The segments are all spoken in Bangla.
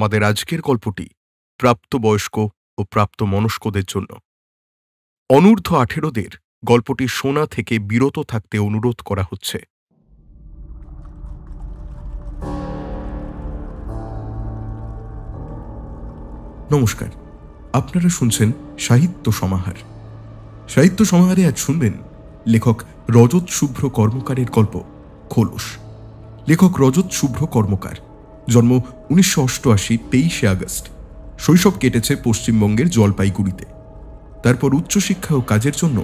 আমাদের আজকের গল্পটি প্রাপ্তবয়স্ক ও প্রাপ্তমনস্কদের জন্য। অনূর্ধ্ব 18দের গল্পটি শোনা থেকে বিরত থাকতে অনুরোধ করা হচ্ছে। নমস্কার, আপনারা শুনছেন সাহিত্য সমাহার। সাহিত্য সমাহারে আজ শুনবেন লেখক রজত শুভ্র কর্মকারের গল্প খোলস। লেখক রজত শুভ্র কর্মকার, জন্ম 1988 23শে আগস্ট। শৈশব কেটেছে পশ্চিমবঙ্গের জলপাইগুড়িতে। তারপর উচ্চশিক্ষা ও কাজের জন্য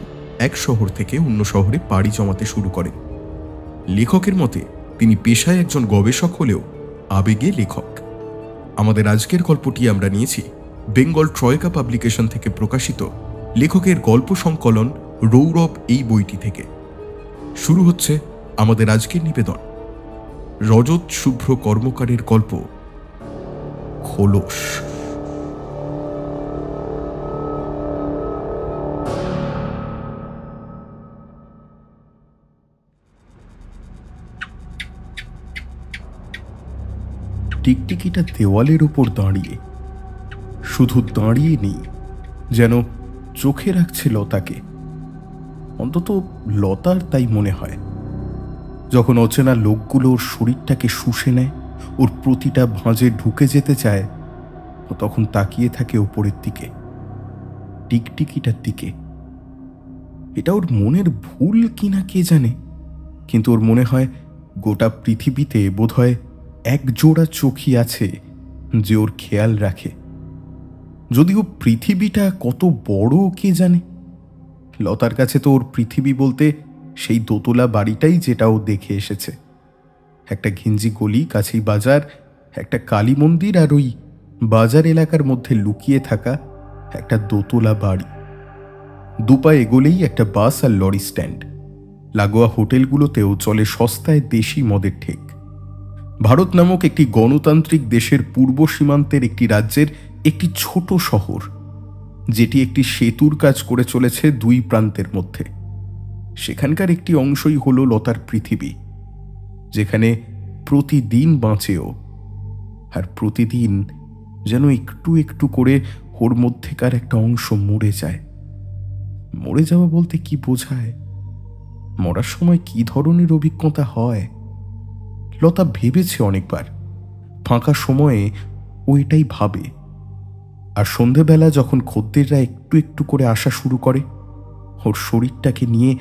এক শহর থেকে অন্য শহরে পাড়ি জমাতে শুরু করেন। লেখকের মতে তিনি পেশায় একজন গবেষক হলেও আবেগে লেখক। আমাদের আজকের গল্পটি আমরা নিয়েছি বেঙ্গল ট্রয়কা পাবলিকেশন থেকে প্রকাশিত লেখকের গল্প সংকলন রৌরব এই বইটি থেকে। শুরু হচ্ছে আমাদের আজকের নিবেদন, রজত শুভ্র কর্মকারের গল্প খোলস। টিকটিকিটা দেওয়ালের উপর দাঁড়িয়ে, শুধু দাঁড়িয়ে নেই, যেন চোখে রাখছে লতাকে। অন্তত লতার তাই মনে হয়। যখন অচেনা লোকগুলো ওর শরীরটাকে শুষে নেয়, ওর প্রতিটা ভাঁজে ঢুকে যেতে চায়, তখন তাকিয়ে থাকে ওপরের দিকে, টিকটিকিটার দিকে। এটা ওর মনের ভুল কিনা কে জানে, কিন্তু ওর মনে হয় গোটা পৃথিবীতে বোধহয় এক জোড়া চোখই আছে যে ওর খেয়াল রাখে। যদিও পৃথিবীটা কত বড় কে জানে। লতার কাছে তো ওর পৃথিবী বলতে সেই দোতলা বাড়িটাই, যেটা ও দেখে এসেছে। একটা ঘিঞ্জি গলি, কাছেই বাজার, একটা কালী মন্দির, আর ওই বাজার এলাকার মধ্যে লুকিয়ে থাকা একটা দোতলা বাড়ি। দুপা এগোলেই একটা বাস আর লরি স্ট্যান্ড। লাগোয়া হোটেলগুলোতেও চলে সস্তায় দেশি মদের ঠেক। ভারত নামক একটি গণতান্ত্রিক দেশের পূর্ব সীমান্তের একটি রাজ্যের একটি ছোট শহর, যেটি একটি সেতুর কাজ করে চলেছে দুই প্রান্তের মধ্যে। সেখানকার একটি অংশই হল লতার পৃথিবী, যেখানে প্রতিদিন বাঁচেও, আর প্রতিদিন যেন একটু একটু করে ওর মধ্যেকার একটা অংশ মরে যায়। মরে যাওয়া বলতে কি বোঝায়, মরার সময় কি ধরনের অভিজ্ঞতা হয়, লতা ভেবেছে অনেকবার। ফাঁকা সময়ে ও এটাই ভাবে। আর সন্ধেবেলা যখন খদ্দেররা একটু একটু করে আসা শুরু করে, ওর শরীরটাকে নিয়ে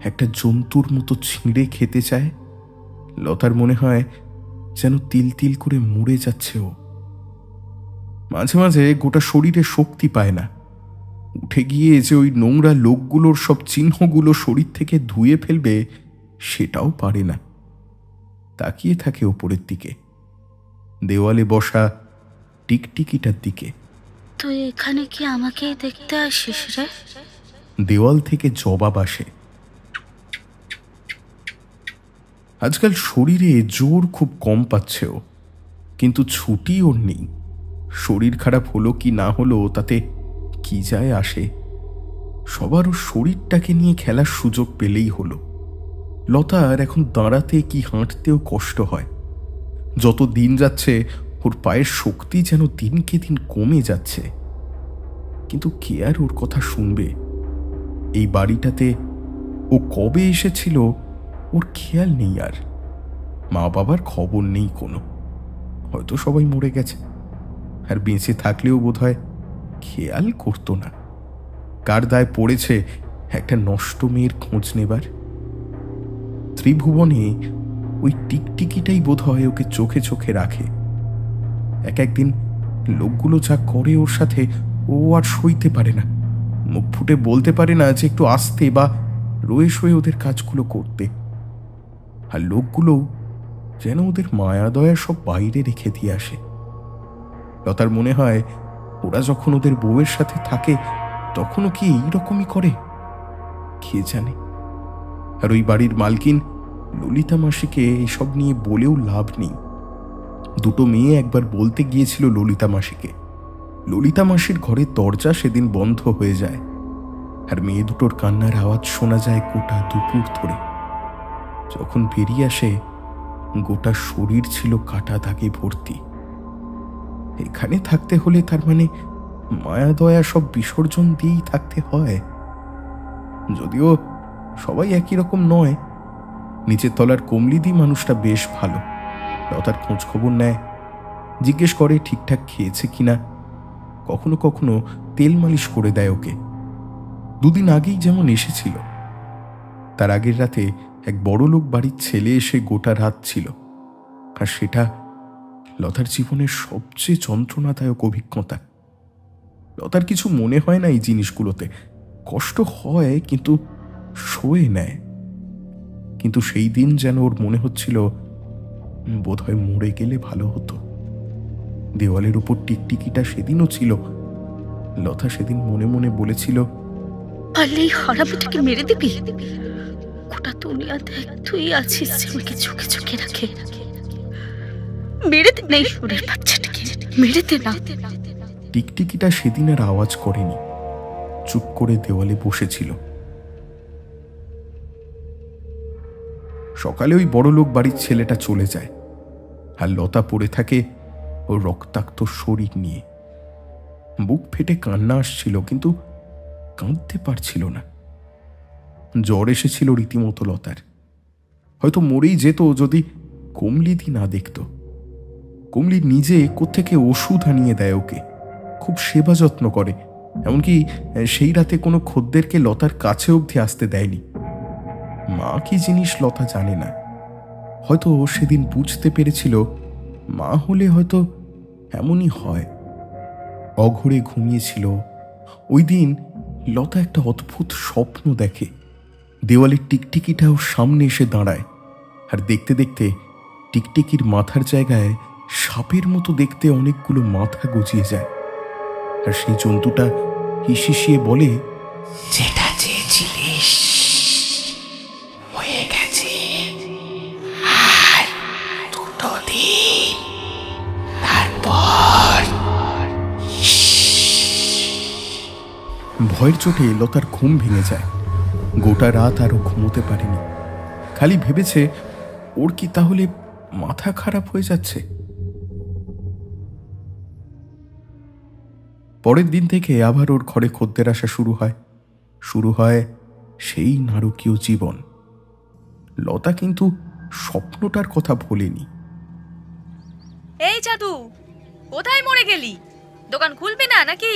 একটা জন্তুর মতো ছিঁড়ে খেতে চায়। লতার মনে হয় যেন তিল তিল করে মরে যাচ্ছে ও। মাঝে মাঝে গোটা শরীরে শক্তি পায় না। উঠে গিয়ে যে ওই নোংরা লোকগুলোর সব চিহ্নগুলো শরীর থেকে ধুয়ে ফেলবে, সেটাও পারে না। তাকিয়ে থাকে ওপরের দিকে, দেওয়ালে বসা টিকটিকিটার দিকে। তুই এখানে কি আমাকেই দেখতে আসিস রে? দেওয়াল থেকে জবাব আসে। আজকাল শরীরে জোর খুব কম পাচ্ছে ও, কিন্তু ছুটি ওর নেই। শরীর খারাপ হলো কি না হলো তাতে কি যায় আসে। সবার ওর শরীরটাকে নিয়ে খেলার সুযোগ পেলেই হলো। লতার এখন দাঁড়াতে কি হাঁটতেও কষ্ট হয়। যত দিন যাচ্ছে ওর পায়ের শক্তি যেন দিনকে দিন কমে যাচ্ছে। কিন্তু কে আর ওর কথা শুনবে? এই বাড়িটাতে ও কবে এসেছিল ওর খেয়াল নেই। আর মা বাবার খবর নেই কোনো। হয়তো সবাই মরে গেছে, আর বেঁচে থাকলেও বোধহয় খেয়াল করতো না। কার দায় পড়েছে একটা নষ্ট মেয়ের খোঁজ নেবার? ত্রিভুবনে ওই টিকটিকিটাই বোধহয় ওকে চোখে চোখে রাখে। একদিন লোকগুলো যা করে ওর সাথে, ও আর সইতে পারে না। মুখ ফুটে বলতে পারে না যে একটু আসতে বা রয়ে শয়ে ওদের কাজগুলো করতে। আর লোকগুলো যেন ওদের মায়া দয়া সব বাইরে রেখে দিয়ে আসে। লতার মনে হয় ওরা যখন ওদের বউয়ের সাথে থাকে, তখনও কি এইরকমই করে? কে জানে। আর ওই বাড়ির মালকিন ললিতা মাসিকে এসব নিয়ে বলেও লাভ নেই। দুটো মেয়ে একবার বলতে গিয়েছিল ললিতা মাসিকে। ললিতা মাসির ঘরের দরজা সেদিন বন্ধ হয়ে যায়, আর মেয়ে দুটোর কান্নার আওয়াজ শোনা যায় গোটা দুপুর ধরে। যখন বেরিয়ে আসে, গোটা শরীর ছিল কাটা দাগে ভর্তি। এখানে থাকতে হলে তার মানে মায়া দয়া সব বিসর্জন দিয়েই থাকতে হয়। যদিও সবাই একই রকম নয়। নিচের তলার কমলিদি মানুষটা বেশ ভালো। লতার খোঁজ খবর নেয়, জিজ্ঞেস করে ঠিকঠাক খেয়েছে কিনা, কখনো কখনো তেল মালিশ করে দেয় ওকে। দুদিন আগেই যেমন এসেছিল। তার আগের রাতে এক বড় লোক বাড়ির ছেলে এসে গোটা রাত ছিল, আর সেটা লতার জীবনের সবচেয়ে যন্ত্রণাদায়ক অভিজ্ঞতা। লতার কিছু মনে হয় না এই জিনিসগুলোতে, কষ্ট হয় কিন্তু সয়ে নেয়। কিন্তু সেই দিন যেন ওর মনে হচ্ছিল বোধহয় মরে গেলে ভালো হতো। দেওয়ালের উপর টিকটিকিটা সেদিনও ছিল। লতা সেদিন মনে মনে বলেছিল, পারলে এই হারামিটাকে মেরে দিবি। গোটা দুনিয়াতে তুই আছিস যে আমাকে চোখে চোখে রাখে। মেরে দে না এই শরীর বাচ্চাটাকে, মেরে দে না। টিকটিকিটা সেদিন আর আওয়াজ করেনি, চুপ করে দেওয়ালে বসেছিল। সকালে ওই বড় লোক বাড়ির ছেলেটা চলে যায়, আর লতা পড়ে থাকে ওর রক্তাক্ত শরীর নিয়ে। বুক ফেটে কান্না আসছিল, কিন্তু কাঁদতে পারছিল না। জ্বর এসেছিল রীতিমতো লতার। হয়তো মরেই যেত যদি কমলিদি না দেখত। কমলি নিজে কোত্থেকে ওষুধ আনিয়ে দেয় ওকে, খুব সেবা যত্ন করে। এমনকি সেই রাতে কোনো খদ্দেরকে লতার কাছে অবধি আসতে দেয়নি। মা কি জিনিস লতা জানে না। হয়তো সেদিন বুঝতে পেরেছিল মা হলে হয়তো এমনই হয়। অঘরে ঘুমিয়েছিল। ওই দিন লতা একটা অদ্ভুত স্বপ্ন দেখে। দেওয়ালের টিকটিকিটাও সামনে এসে দাঁড়ায়, আর দেখতে দেখতে টিকটিকির মাথার জায়গায় সাপের মতো দেখতে অনেকগুলো মাথা গজিয়ে যায়। আর সেই জন্তুটা হিসিয়ে বলে, যেটা চেয়েছিলিস হয়ে গেছে, আর দুটো দিন তারপর। ভয়ের চোটে লতার ঘুম ভেঙে যায়। গোটা রাত আরও ঘুমোতে পারেনি। খালি ভেবেছে ওর কি তাহলে মাথা খারাপ হয়ে যাচ্ছে। পরের দিন থেকে আবার ওর ঘরে খদ্দের আসা শুরু হয় সেই নারকীয় জীবন। লতা কিন্তু স্বপ্নটার কথা ভোলেনি। এই চাঁদু, কোথায় মরে গেলি? দোকান খুলবি না নাকি?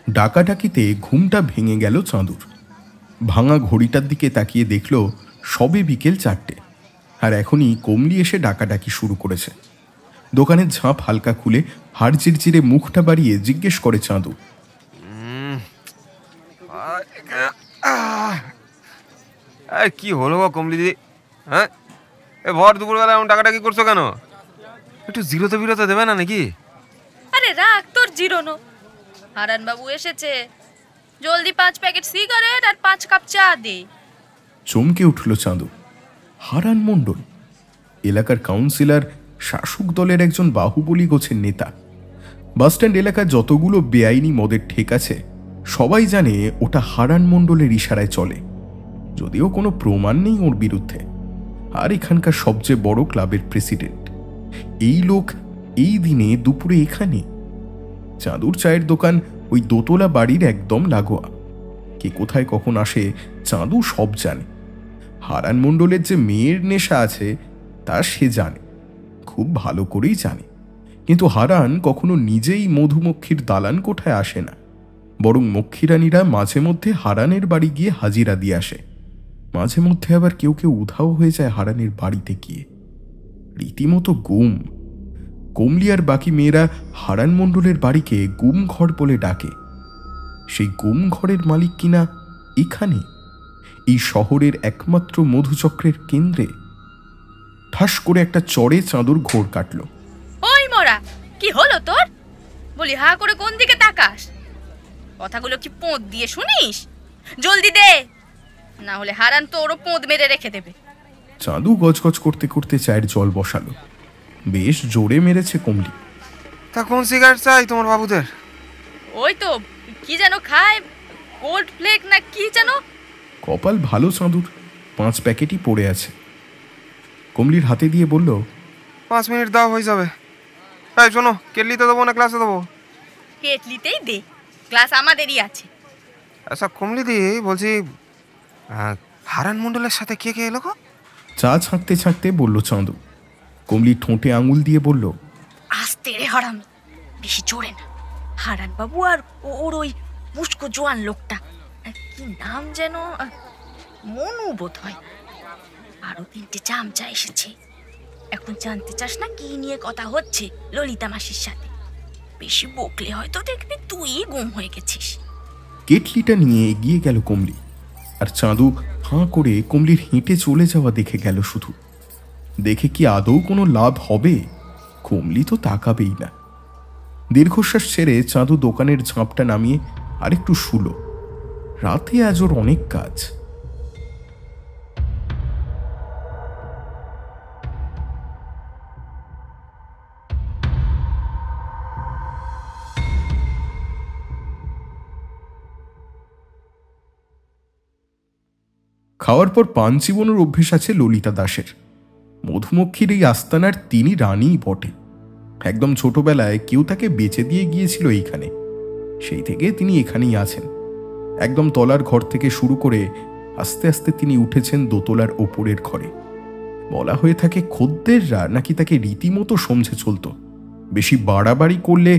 ডাকাডাকিতে ঘুমটা ভেঙে গেল চাঁদুর। ভাঙা ঘড়িটার দিকে তাকিয়ে দেখল সবে বিকেল 4টে, আর এখনই কমলি এসে ডাকাডাকি শুরু করেছে। দোকানের ঝাঁপ হালকা খুলে হাড় চিরচিরে মুখটা বাড়িয়ে জিজ্ঞেস করে চাঁদু, কি হলো গো কমলি দিদি? হ্যাঁ, এ ভর দুপুরবেলা এমন ডাকাডাকি করছো কেন? একটু জিরোতে বিরোতে দেবে না নাকি? আরে রাখ তোর জিরোনো। হারান বাবু এসেছে, জলদি 5 প্যাকেট সিগারেট আর 5 কাপ চা দে। চমকে উঠল চাঁদু। হারান মণ্ডল, এলাকার কাউন্সিলর, শাসক দলের একজন বাহুবলী গোছের নেতা। বাসস্ট্যান্ড এলাকার যতগুলো বেআইনি মদের ঠেক আছে সবাই জানে ওটা হারান মণ্ডলের ইশারায় চলে, যদিও কোনো প্রমাণ নেই ওর বিরুদ্ধে। আর এখানকার সবচেয়ে বড় ক্লাবের প্রেসিডেন্ট। এই লোক এই দিনে দুপুরে এখানে। চাঁদুর চায়ের দোকান ওই দোতলা বাড়ির একদম লাগোয়া। কে কোথায় কখন আসে চাঁদু সব জানে। হারান মণ্ডলের যে মেয়ের নেশা আছে তা সে জানে, খুব ভালো করেই জানে। কিন্তু হারান কখনো নিজেই মধুমক্ষীর দালান কোঠায় আসে না, বরং মক্ষীরানীরা মাঝে মধ্যে হারানের বাড়ি গিয়ে হাজিরা দিয়ে আসে। মাঝে মধ্যে আবার কেউ কেউ উধাও হয়ে যায় হারানের বাড়িতে গিয়ে, রীতিমতো গুম। কমলি আর বাকি মেয়েরা হারান মণ্ডলের বাড়িকে গুম ঘর বলে ডাকে। সেই গুম ঘরের মালিক কিনা এখানে, এই শহরের একমাত্র মধুচক্রের কেন্দ্রে। ঠাস করে একটা চড়ে চাঁদুর ঘোর কাটল। ওই মোরা, কি হলো তোর? বলি হা করে কোন দিকে তাকাস? কথাগুলো কি পোঁত দিয়ে শুনিস? জলদি দে, না হলে হারান তোরও পোঁত মেরে রেখে দেবে। চাঁদু গজগজ করতে করতে চায়ের জল বসালো। বেশ জোরে মেরেছে কমলি। তা কোন সিগারেট চাই তোমার বাবুদের? ওই তো কি যেন খায়, গোল্ড ফ্লেক না কি যেন। কপাল ভালো চাঁদুর, 5 প্যাকেটই পড়ে আছে। কমলির হাতে দিয়ে বলল, 5 মিনিট দাও, হয়ে যাবে। এই শোনো, কেটলিতে দেবো না ক্লাসে দেবো? কেটলিতেই দে, ক্লাস আমাদেরই আছে। আচ্ছা কমলিদি, বলছি হারান মণ্ডলের সাথে কে কে এলো গো? চা ছাঁকতে ছাঁকতে বলল চাঁদু। কমলি ঠোঁটে আঙুল দিয়ে বলল, আস্তে রে হারামি, বেশি জোরে না। হারান বাবু আর ওর ওই মুস্কো জোয়ান লোকটা, কি নাম যেন, মনু বোধ হয়। আরো 3টে চামচা এসেছে। এখন জানতে চাস না কি নিয়ে কথা হচ্ছে ললিতা মাসির সাথে? বেশি বকলে হয়তো দেখবি তুই গুম হয়ে গেছিস। কেটলিটা নিয়ে এগিয়ে গেল কমলি, আর চাঁদু হাঁ করে কমলির হেঁটে চলে যাওয়া দেখে গেল। শুধু দেখে কি আদৌ কোনো লাভ হবে? কমলি তো তাকাবেই না। দীর্ঘশ্বাস ছেড়ে চাঁদু দোকানের ঝাঁপটা নামিয়ে আরেকটু শুলো। রাতে আজ ওর অনেক কাজ। খাওয়ার পর পান চিবনের অভ্যেস আছে ললিতা দাসের। মধুমক্ষীর এই আস্তানার তিনি রানীই বটে। একদম ছোটবেলায় কেউ তাকে বেচে দিয়ে গিয়েছিল এইখানে, সেই থেকে তিনি এখানেই আছেন। একদম তলার ঘর থেকে শুরু করে আস্তে আস্তে তিনি উঠেছেন দোতলার ওপরের ঘরে। বলা হয়ে থাকে খদ্দেররা নাকি তাকে রীতিমতো সমঝে চলত। বেশি বাড়াবাড়ি করলে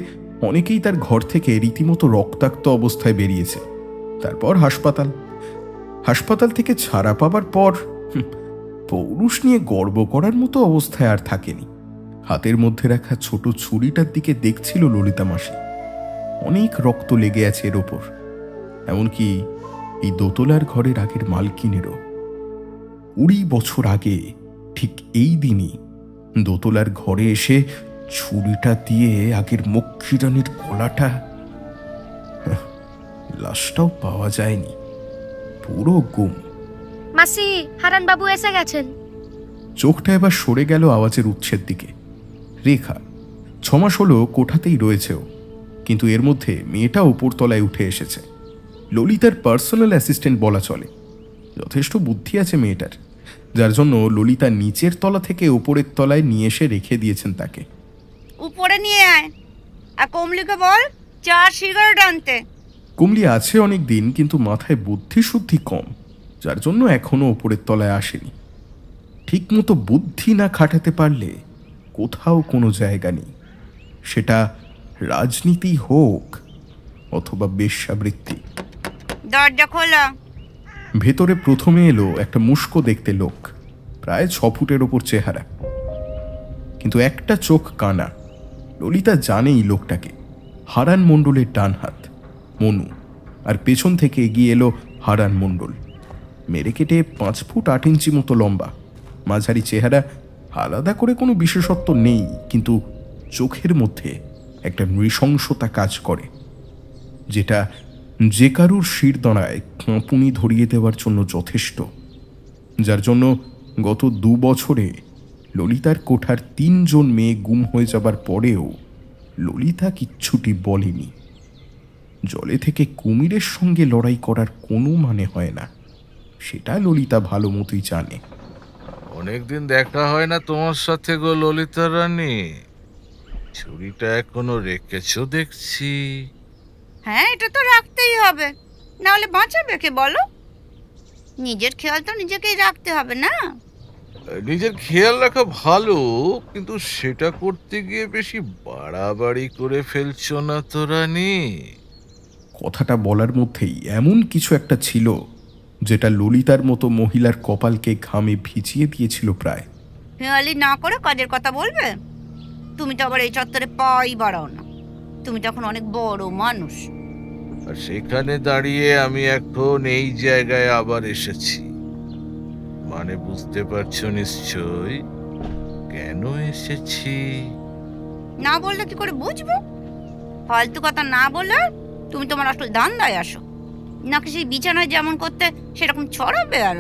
অনেকেই তার ঘর থেকে রীতিমতো রক্তাক্ত অবস্থায় বেরিয়েছে। তারপর হাসপাতাল থেকে ছাড়া পাবার পর পৌরুষ নিয়ে গর্ব করার মতো অবস্থায় আর থাকেনি। হাতের মধ্যে রাখা ছোট ছুরিটার দিকে দেখছিল ললিতা মাসি। অনেক রক্ত লেগে আছে এর ওপর, এমনকি এই দোতলার ঘরের আগের মালকিনেরও। 20 বছর আগে ঠিক এই দিনই দোতলার ঘরে এসে ছুরিটা দিয়ে আগের মক্ষীরানীর গলাটা, লাশটাও পাওয়া যায়নি, পুরো গুম। মাসি, হারান বাবু এসে গেছেন। চোখটা এবার সরে গেল আওয়াজের উৎসের দিকে। রেখা 6 মাস হলো কোঠাতেই রয়েছেও, কিন্তু এর মধ্যে মেয়েটা ওপর তলায় উঠে এসেছে। ললিতার পার্সোনাল অ্যাসিস্ট্যান্ট বলা চলে। যথেষ্ট বুদ্ধি আছে মেয়েটার, যার জন্য ললিতা নিচের তলা থেকে ওপরের তলায় নিয়ে এসে রেখে দিয়েছেন তাকে। উপরে নিয়ে আয়, আর কমলিকে বল চা সিগারেট আনতে। কমলি আছে অনেক দিন, কিন্তু মাথায় বুদ্ধি শুদ্ধি কম, যার জন্য এখনো ওপরের তলায় আসেনি। ঠিক মতো বুদ্ধি না খাটাতে পারলে কোথাও কোনো জায়গা নেই, সেটা রাজনীতি হোক অথবা বেশ্যাবৃত্তি। দরজা খোলা। ভেতরে প্রথমে এলো একটা মুস্কো দেখতে লোক, প্রায় 6 ফুটের ওপর চেহারা, কিন্তু একটা চোখ কানা। ললিতা জানেই লোকটাকে, হারান মণ্ডলের ডান হাত মনু, আর পেছন থেকে এগিয়ে এলো হারান মণ্ডল। মেরে কেটে 5 ফুট 8 ইঞ্চি মতো লম্বা, মাঝারি চেহারা। আলাদা করে কোনো বিশেষত্ব নেই, কিন্তু চোখের মধ্যে একটা নৃশংসতা কাজ করে, যেটা যে কারুর শিরদাঁড়ায় কাঁপুনি ধরিয়ে দেওয়ার জন্য যথেষ্ট। যার জন্য গত 2 বছরে ললিতার কোঠার 3 জন মেয়ে গুম হয়ে যাবার পরেও ললিতা কিচ্ছুটি বলেনি। জলে থেকে কুমিরের সঙ্গে লড়াই করার কোনো মানে হয় না, সেটা ললিতা ভালো মতোই জানে। অনেকদিন দেখা হয় না তোমার সাথে গো ললিতা রানী। ছুরিটা এখনো রেখেছো দেখছি। হ্যাঁ, এটা তো রাখতেই হবে, না হলে বাঁচাবে কে বলো? নিজের খেয়াল তো নিজেকেই রাখতে হবে না? নিজের খেয়াল রাখা ভালো, কিন্তু সেটা করতে গিয়ে বেশি বাড়াবাড়ি করে ফেলছো না তো রানী? কথাটা বলার মধ্যেই এমন কিছু একটা ছিল যেটা ললিতার মতো মহিলার কপালকে ঘামে ভিজিয়ে দিয়েছিল প্রায়। হেয়ালি না করে কাজের কথা বলবে? তুমি তো আবার এই চত্বরে পাই বাড়াও না, তুমি তখন অনেক বড় মানুষ। আর সেখানে দাঁড়িয়ে আমি এখন এই জায়গায় আবার এসেছি, মানে বুঝতে পারছো নিশ্চয়ই কেন এসেছি? না বললে কি করে বুঝবো? ফালতু কথা না বলে তুমি তোমার আসল ধান্দায় আসো, নাকি সেই বিছানায় যেমন করতে সেরকম ছড়াবে? আর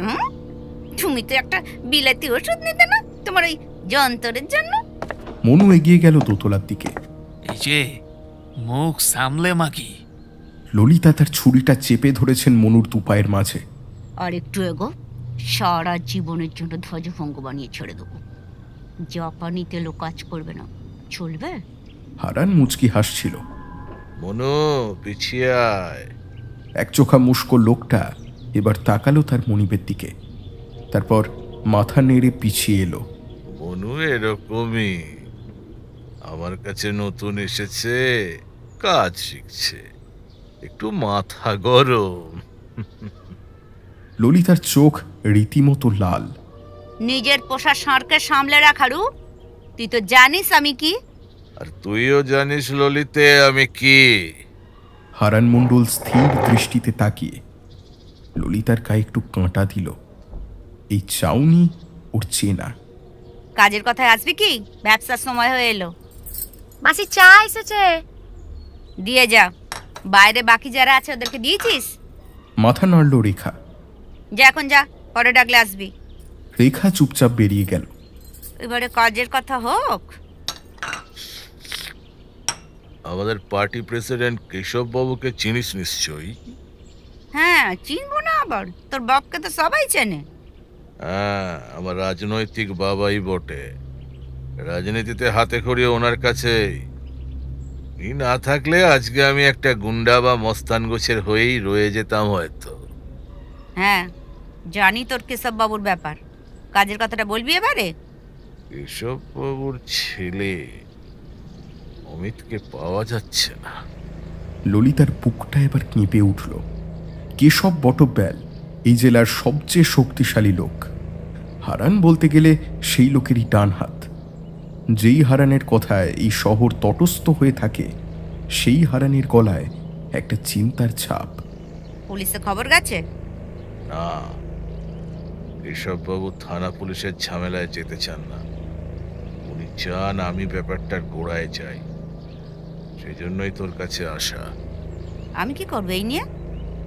তুমি তো একটা বিলাতি ওষুধ নিতে না তোমার ওই যন্ত্রের জন্য। মনু এগিয়ে গেল দোতলার দিকে। এই যে মুখ সামলে মাকি। ললিতা তার ছুরিটা চেপে ধরেছেন মনুর দুপায়ের মাঝে। আর একটু এগো, সারা জীবনের জন্য ধ্বজভঙ্গ বানিয়ে ছেড়ে দেবো। জাপানিতে লোক কাজ করবে না, চলবে? হারান মুচকি হাসছিল। মনু, পিছিয়ে আয়। এক চোখা মুস্কো লোকটা এবার তাকালো তার মনিবের দিকে, তারপর মাথা নেড়ে পিছিয়ে এলো। মনু এরকমই, আমার কাছে নতুন এসেছে, কাজ শিখছে, একটু মাথা গরম। ললিতার চোখ রীতিমতো লাল। নিজের পোষা ষাঁড়কে সামলে রাখারু, তুই তো জানিস আমি কি। আর তুইও জানিস ললিতে আমি কি। হারান মণ্ডল স্থির দৃষ্টিতে তাকিয়ে ললিতার গায়ে একটু কাঁটা দিল। এই চাউনি ওর চেনা। কাজের কথায় আসবি কি? ব্যবসার সময় হয়ে এলো। মাসি চা এসেছে। দিয়ে যা। বাইরে বাকি যারা আছে ওদেরকে দিয়েছিস? মাথা নাড়ল রেখা। যা এখন যা, পরে ডাকলে আসবি। রেখা চুপচাপ বেরিয়ে গেল। এবারে কাজের কথা হোক। আমাদের পার্টি প্রেসিডেন্ট কেশব বাবুকে চিনিস নিশ্চয়ই? হ্যাঁ, চিনবো না আবার? তোর বাপকে তো সবাই চেনে। হ্যাঁ, আমার রাজনৈতিক বাবাই বটে। রাজনীতিতে হাতে খড়ি ওনার কাছেই। এই না থাকলে আজকে আমি একটা গুন্ডা বা মস্তান গোছের হয়েই রয়ে যেতাম হয়তো। হ্যাঁ, জানি তোর কেশব বাবুর ব্যাপার। কাজের কথাটা বলবি এবারে? কেশব বাবুর ছেলে অমিতকে পাওয়া যাচ্ছে না। ললিতার বুকটা এবার কেঁপে উঠল। কেশব বটব্যাল এই জেলার সবচেয়ে শক্তিশালী লোক। হারান বলতে গেলে সেই লোকেরই ডান হাত। যেই হারানের কথায় এই শহর তটস্থ হয়ে থাকে, সেই হারানের গলায় একটা চিন্তার ছাপ। পুলিশে খবর গেছে? না, কেশববাবু থানা পুলিশের ঝামেলায় যেতে চান না। উনি চান আমি ব্যাপারটার গোড়ায় যাই। সেই জন্যই তোর কাছে আসা। আমি কি করবো এই নিয়ে?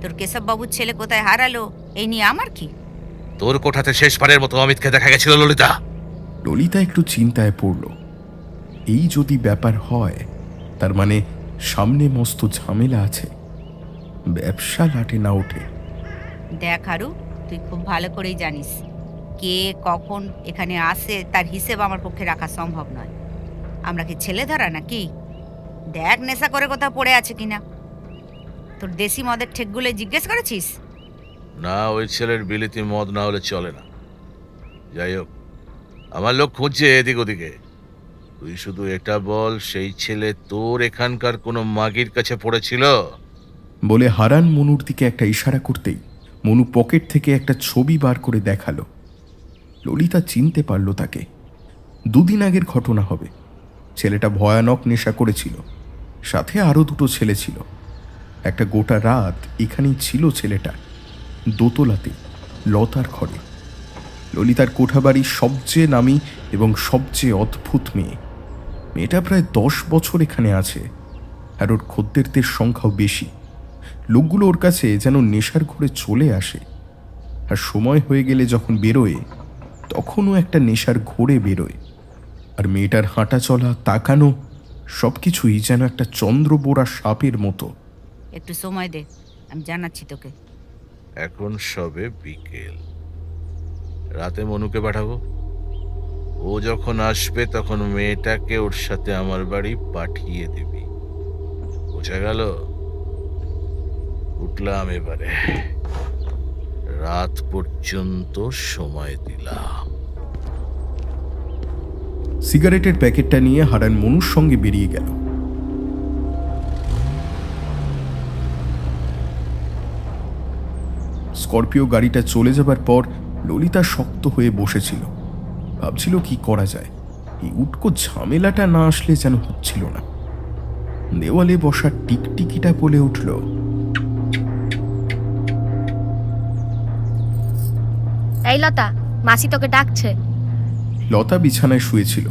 তোর কেশব বাবুর ছেলে কোথায় হারালো এই নিয়ে আমার কি? তোর কোঠাতে শেষবারের মতো অমিতকে দেখা গেছিল ললিতা। ললিতা একটু চিন্তায় পড়ল। এই যদি ব্যাপার হয়, তার মানে সামনে মস্ত ঝামেলা আছে। ব্যবসা লাটে না ওঠে। দেখ হারু, তুই খুব ভালো করেই জানিস কে কখন এখানে আসে তার হিসেব আমার পক্ষে রাখা সম্ভব নয়। আমরা কি ছেলে ধরা নাকি? দেখ নেশা করে কোথাও পড়ে আছে কিনা। তোর দেশি মদের ঠেকগুলো জিজ্ঞেস করেছিস? না, ওই ছেলের বিলিতি মদ না হলে চলে না। যাই হোক, আমার লোক খুঁজছে এদিক ওদিকে। তুই শুধু এটা বল, সেই ছেলে তোর এখানকার কোনো মাগির কাছে পড়েছিল? বলে হারান মনুর দিকে একটা ইশারা করতেই মনু পকেট থেকে একটা ছবি বার করে দেখালো। ললিতা চিনতে পারল তাকে। দুদিন আগের ঘটনা হবে। ছেলেটা ভয়ানক নেশা করেছিল, সাথে আরো দুটো ছেলে ছিল। একটা গোটা রাত এখানেই ছিল ছেলেটা, দোতলাতে, লতার ঘরে। ললিতার কোঠাবাড়ির সবচেয়ে নামী এবং সবচেয়ে অদ্ভুত মেয়ে। মেয়েটা প্রায় 10 বছর এখানে আছে, আর ওর খদ্দেরদের সংখ্যাও বেশি। লোকগুলো ওর কাছে যেন নেশার ঘরে চলে আসে, আর সময় হয়ে গেলে যখন বেরোয়, তখনও একটা নেশার ঘোরে বেরোয়। আর মেয়েটার হাঁটা চলা, তাকানো, সবকিছুই যেন একটা চন্দ্রবোরা সাপের মতো। একটু সময় দে, আমি জানাচ্ছি তোকে। এখন সবে বিকেল, রাতে মনুকে পাঠাবো। ও যখন আসবে তখন মেয়েটাকে ওর সাথে আমার বাড়ি পাঠিয়ে দিবি। বোঝা গেল? উঠলাম এবারে। রাত পর্যন্ত সময় দিলাম। সিগারেটের প্যাকেটটা নিয়ে হারান মনুর সঙ্গে বেরিয়ে গেল। স্করপিও গাড়িটা চলে যাবার পর ললিতা শক্ত হয়ে বসেছিল। ভাবছিল কি করা যায়। এই উটকো ঝামেলাটা না আসলে যেন হচ্ছিল না। দেওয়ালে বসা টিকটিকিটা বলে উঠল, এই লতা, মাসি তোকে ডাকছে। লতা বিছানায় শুয়েছিল।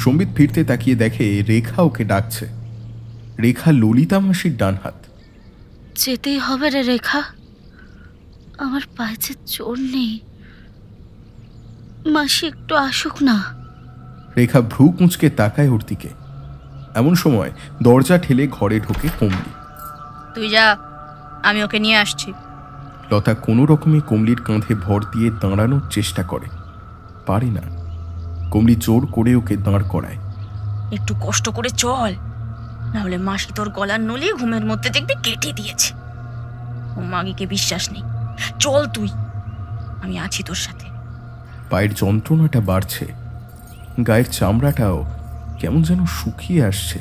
সম্বিত ফিরতে তাকিয়ে দেখে রেখা ওকে ডাকছে। রেখা ললিতা মাসির ডান হাত। যেতেই হবে রে রেখা, আমার পায়ে যে জোর নেই। মাসি একটু আসুক না। রেখা ভ্রু কুঁচকে তাকায় ওর দিকে। এমন সময় দরজা ঠেলে ঘরে ঢোকে কমলি। তুই যা, আমি ওকে নিয়ে আসছি। লতা কোনো রকমে কমলির কাঁধে ভর দিয়ে দাঁড়ানোর চেষ্টা করে, পারে না। কমলি জোর করে ওকে দাঁড় করায়। একটু কষ্ট করে চল, নাহলে মাসি তোর গলার নলি ঘুমের মধ্যে দেখবি কেটে দিয়েছে। ও মাগিকে বিশ্বাস নেই। চল তুই, আমি আছি তোর সাথে। পায়ের যন্ত্রণাটা বাড়ছে, গায়ের চামড়াটাও কেমন যেন শুকিয়ে আসছে।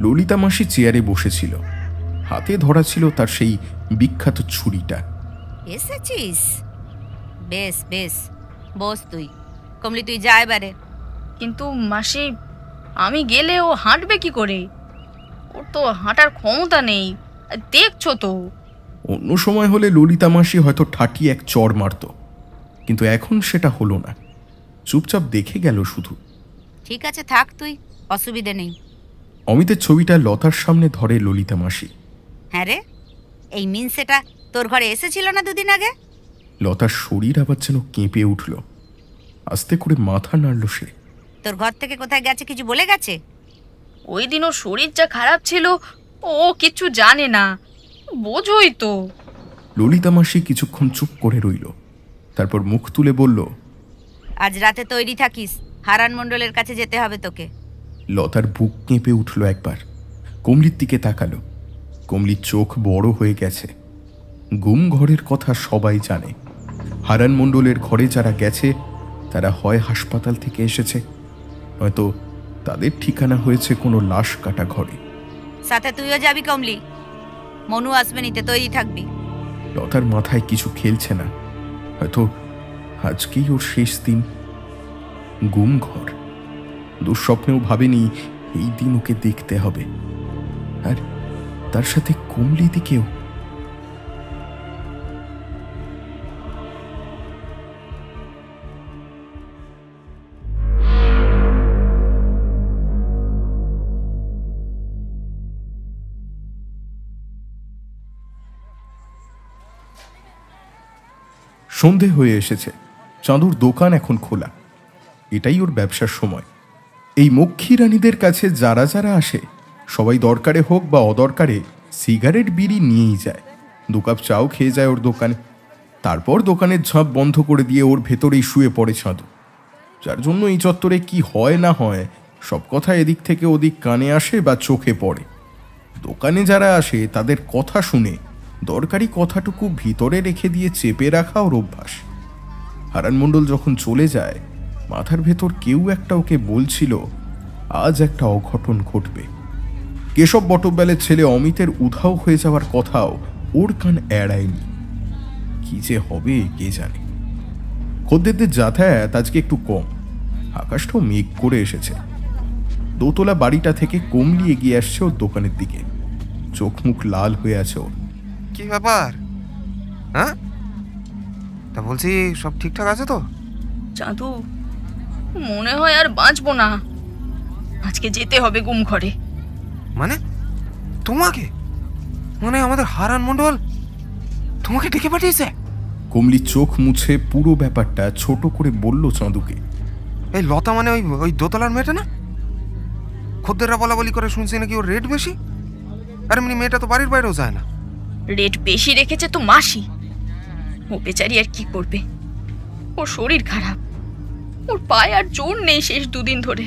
ললিতা মাসি চেয়ারে বসেছিল, হাতে ধরা ছিল তার সেই বিখ্যাত ছুরিটা। এসেছিস? বেশ বেশ, বস তুই। কমলি তুই যা এবারে। কিন্তু মাসি, আমি গেলে ও হাঁটবে কি করে? ওর তো হাঁটার ক্ষমতা নেই, দেখছো তো। অন্য সময় হলে ললিতা মাসি হয়তো ঠাটি এক চড় মারত, কিন্তু এখন সেটা হলো না। চুপচাপ দেখে গেল শুধু। ঠিক আছে থাক তুই, অসুবিধে নেই। অমিতের ছবিটা লতার সামনে ধরে ললিতা মাসি। হ্যাঁ রে, এই মিনসেটা তোর ঘরে এসেছিল না দুদিন আগে? লতার শরীর আবার যেন কেঁপে উঠল, আস্তে করে মাথা নাড়ল সে। তোর ঘর থেকে কোথায় গেছে কিছু বলে গেছে? ওই দিন ওর শরীর যা খারাপ ছিল, ও কিছু জানে না, বোঝই তো। ললিতা মাসি কিছুক্ষণ চুপ করে রইল, তারপর মুখ তুলে বলল, আজ রাতে তৈরি থাকিস, হারান মণ্ডলের কাছে যেতে হবে তোকে। লতার বুক কেঁপে উঠল একবার, কমলির দিকে তাকালো। কমলির চোখ বড় হয়ে গেছে। গুম ঘরের কথা সবাই জানে। হারান মণ্ডলের ঘরে যারা গেছে তারা হয় হাসপাতাল থেকে এসেছে, হয়তো তাদের ঠিকানা হয়েছে কোনো লাশ কাটা ঘরে। সাথে তুইও যাবি কমলি, মনু আসবে নিতে, তৈরি থাকবি। লতার মাথায় কিছু খেলছে না, হয়তো আজকেই ওর শেষ দিন। গুম ঘর, দুঃস্বপ্নেও ভাবেনি এই দিন ওকে দেখতে হবে, আর তার সাথে কমলি দিকেও। সন্ধে হয়ে এসেছে, চাঁদুর দোকান এখন খোলা। এটাই ওর ব্যবসার সময়। এই মক্ষী রানীদের কাছে যারা যারা আসে সবাই দরকারে হোক বা অদরকারে সিগারেট বিড়ি নিয়েই যায়। 2 কাপ চাও খেয়ে যায় ওর দোকানে, তারপর দোকানের ঝাঁপ বন্ধ করে দিয়ে ওর ভেতরেই শুয়ে পড়ে চাঁদু। যার জন্য এই চত্বরে কি হয় না হয় সব কথা এদিক থেকে ওদিক কানে আসে বা চোখে পড়ে। দোকানে যারা আসে তাদের কথা শুনে দরকারি কথাটুকু ভিতরে রেখে দিয়ে চেপে রাখা ওর অভ্যাস। হারান মণ্ডল যখন চলে যায়, মাথার ভেতর কেউ একটা ওকে বলছিল আজ একটা অঘটন ঘটবে। কেশব বটব্যালের ছেলে অমিতের উধাও হয়ে যাওয়ার কথাও ওর কান এড়ায়নি। কি যে হবে কে জানে। খদ্দেরদের যাতায়াত আজকে একটু কম, আকাশটাও মেঘ করে এসেছে। দোতলা বাড়িটা থেকে কমলি এগিয়ে আসছে ওর দোকানের দিকে, চোখ মুখ লাল হয়ে আছে ওর। কি ব্যাপার? হ্যাঁ, তা বলছি সব ঠিকঠাক আছে তো? চাঁদু, মনে হয় আর বাঁচবো না, আজকে যেতে হবে গুম ঘরে। মানে তোমাকে? মানে আমাদের হারান মণ্ডল তোমাকে ডেকে পাঠিয়েছে? কমলি চোখ মুছে পুরো ব্যাপারটা ছোট করে বলল চাঁদুকে। এই লতা মানে ওই দোতলার মেয়েটা না? খদ্দেররা বলা বলি করে শুনছি নাকি ওর রেট বেশি। আর এমনি মেয়েটা তো বাড়ির বাইরেও যায় না। রেট বেশি রেখেছে তো মাসি, ও বেচারি আর কি করবে। ওর শরীর খারাপ, ওর পায়ে আর জোর নেই শেষ 2 দিন ধরে।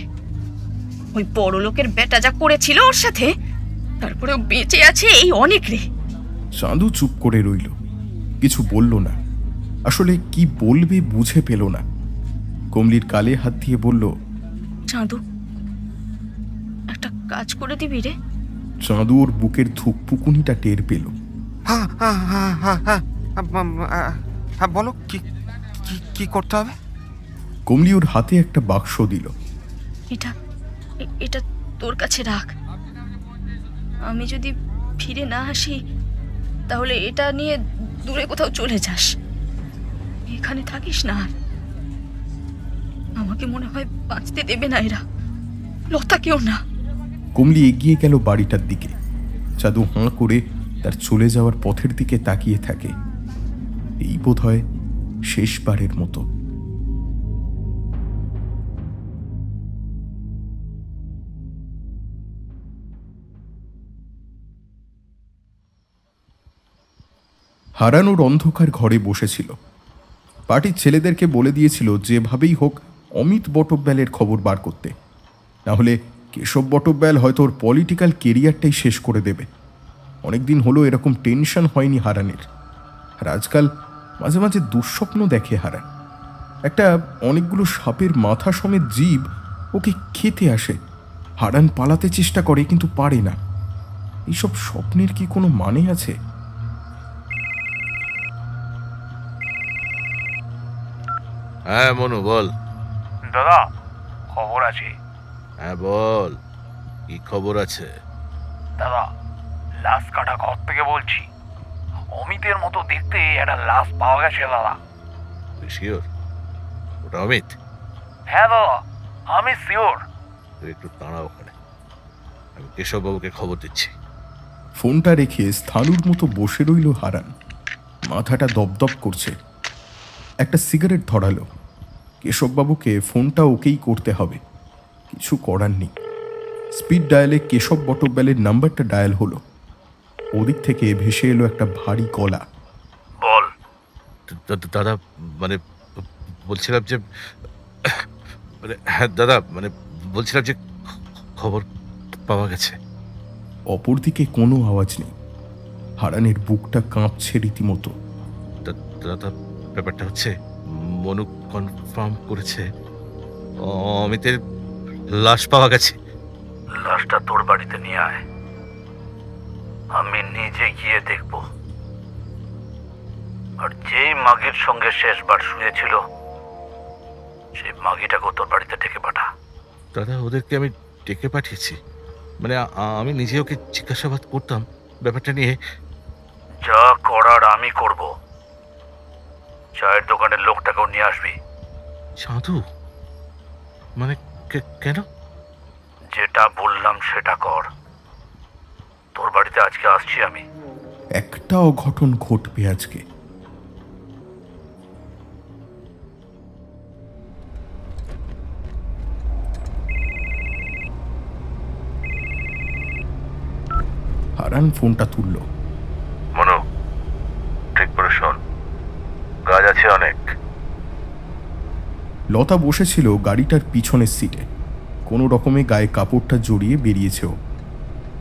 ওই বড় লোকের বেটা যা করেছিল ওর সাথে, তারপরে ও বেঁচে আছে এই অনেক রে। চাঁদু চুপ করে রইল, কিছু বলল না। আসলে কি বলবে বুঝে পেল না। কমলির গালে হাত দিয়ে বলল, চাঁদু, একটা কাজ করে দিবি রে? চাঁদু ওর বুকের ধুকপুকুনিটা টের পেল। হ্যাঁ হ্যাঁ হ্যাঁ হ্যাঁ হ্যাঁ হ্যাঁ, বলো কি কি করতে হবে? কমলি ওর হাতে একটা বাক্স দিল। এটা তোর কাছে রাখ, আমি যদি ফিরে না আসি তাহলে এটা নিয়ে দূরে কোথাও চলে যাস, এখানে থাকিস না আর। আমাকে মনে হয় বাঁচতে দেবে না এরা, লতাকেও না। কমলি এগিয়ে গেল বাড়িটার দিকে। চাঁদু হাঁ করে তার চলে যাওয়ার পথের দিকে তাকিয়ে থাকে। এই বোধহয় শেষবারের মতো। হারানোর অন্ধকার ঘরে বসেছিল। পার্টির ছেলেদেরকে বলে দিয়েছিল যেভাবেই হোক অমিত বটব্যালের খবর বার করতে। নাহলে কেশব বটব্যাল হয়তো ওর পলিটিক্যাল কেরিয়ারটাই শেষ করে দেবে। অনেকদিন হলো এরকম টেনশন হয়নি হারানের। আর আজকাল মাঝে মাঝে দুঃস্বপ্ন দেখে হারান। একটা অনেকগুলো সাপের মাথা সমেত জীব ওকে খেতে আসে। হারান পালাতে চেষ্টা করে কিন্তু পারে না। এইসব স্বপ্নের কি কোনো মানে আছে? হ্যাঁ মনু বল। দাদা, খবর আছে। হ্যাঁ বল, কি খবর আছে? দাদা, লাশ কাটা ঘর থেকে বলছি, অমিতের মতো দেখতে একটা লাশ পাওয়া গেছে দাদা। তুই শিওর ওটা অমিত? হ্যাঁ দাদা, আমি শিওর। তুই একটু দাঁড়া ওখানে, আমি কেশববাবুকে খবর দিচ্ছি। ফোনটা রেখে স্থানুর মতো বসে রইল হারান। মাথাটা দপদপ করছে। একটা সিগারেট ধরালো। কেশববাবুকে ফোনটা ওকেই করতে হবে, কিছু করার নেই। স্পিড ডায়ালে কেশব বটব্যালের নাম্বারটা ডায়াল হলো। ওদিক থেকে ভেসে এলো একটা ভারী গলা। বল দাদা, মানে বলছিলাম যে, হ্যাঁ দাদা, মানে বলছিলাম যে খবর পাওয়া গেছে। অপরদিকে কোনো আওয়াজ নেই। হারানের বুকটা কাঁপছে রীতিমতো। দাদা, ব্যাপারটা হচ্ছে মনু কনফার্ম করেছে অমিতের লাশ পাওয়া গেছে। লাশটা তোর বাড়িতে নিয়ে আয়, আমি নিজে গিয়ে দেখব। আর যেই মাগির সঙ্গে শেষবার শুয়েছিল সেই মাগিটাকেও তোর বাড়িতে ডেকে পাঠা। দাদা, ওদেরকে আমি ডেকে পাঠিয়েছি, মানে আমি নিজে ওকে জিজ্ঞাসাবাদ করতাম ব্যাপারটা নিয়ে। যা করার আমি করব। চায়ের দোকানের লোকটাকেও নিয়ে আসবি। সাধু? মানে কেন? যেটা বললাম সেটা কর। তোর বাড়িতে আজকে আসছি আমি। একটা অঘটন ঘটবে আজকে। হারান ফোনটা তুলল। মনু, ঠিক করে শোন, কাজ আছে অনেক। লতা বসেছিল গাড়িটার পিছনের সিটে। কোনো রকমে গায়ে কাপড়টা জড়িয়ে বেরিয়েছে ও।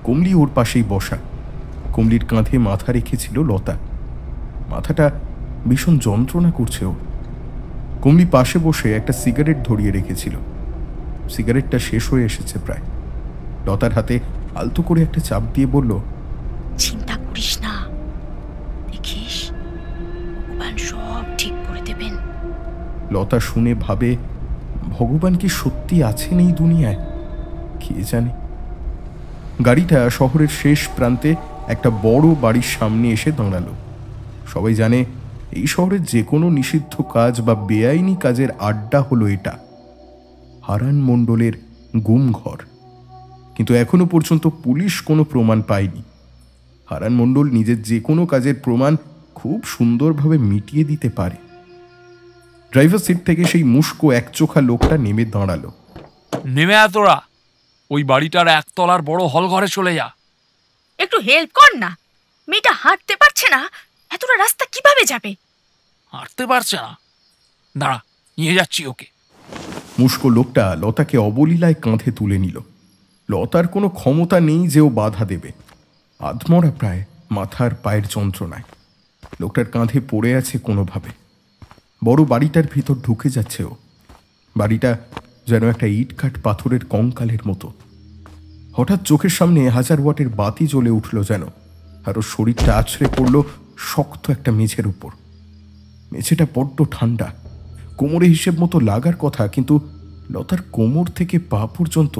কমলি ওর পাশেই বসা। কমলির কাঁধে মাথা রেখেছিল লতা। মাথাটা ভীষণ যন্ত্রণা করছে ওর। কমলি পাশে বসে একটা সিগারেট ধরিয়ে রেখেছিল। সিগারেটটা শেষ হয়ে এসেছে প্রায়। লতার হাতে আলতো করে একটা চাপ দিয়ে বলল, চিন্তা করিস না, দেখিস ভগবান সব ঠিক করে দেবেন। লতা শুনে ভাবে, ভগবান কি সত্যি আছেন এই দুনিয়ায়? কে জানে। গাড়িটা শহরের শেষ প্রান্তে একটা বড় বাড়ির সামনে এসে দাঁড়ালো। সবাই জানে এই শহরের যে কোনো নিষিদ্ধ কাজ বা বেআইনি কাজের আড্ডা হলো এটা, হারান মণ্ডলের গুম ঘর। কিন্তু এখনো পর্যন্ত পুলিশ কোনো প্রমাণ পায়নি। হারান মণ্ডল নিজের যে কোনো কাজের প্রমাণ খুব সুন্দরভাবে মিটিয়ে দিতে পারে। ড্রাইভার সিট থেকে সেই মুস্কো একচোখা লোকটা নেমে দাঁড়ালো। নেমে আয় তোরা, ওই বাড়িটার একতলার বড় হল ঘরে চলে যা। একটু হেল্প কর না, মেয়েটা হাঁটতে পারছে না, এতটা রাস্তা কিভাবে যাবে? হাঁটতে পারছে না? দাঁড়া, নিয়ে যাচ্ছি ওকে। মুস্কো লোকটা লতাকে অবলীলায় কাঁধে তুলে নিল। লতার কোনো ক্ষমতা নেই যে ও বাধা দেবে। আধমরা প্রায়, মাথার পায়ের যন্ত্রণায় লোকটার কাঁধে পড়ে আছে কোনোভাবে। বড় বাড়িটার ভিতর ঢুকে যাচ্ছে ও। বাড়িটা যেন একটা ইটকাট পাথরের কঙ্কালের মতো। হঠাৎ চোখের সামনে 1000 ওয়াটের বাতি জ্বলে উঠল যেন, আর ওর শরীরটা আছড়ে পড়ল শক্ত একটা মেঝের উপর। মেঝেটা বড্ড ঠান্ডা, কোমরে হিসেব মতো লাগার কথা, কিন্তু লতার কোমর থেকে পা পর্যন্ত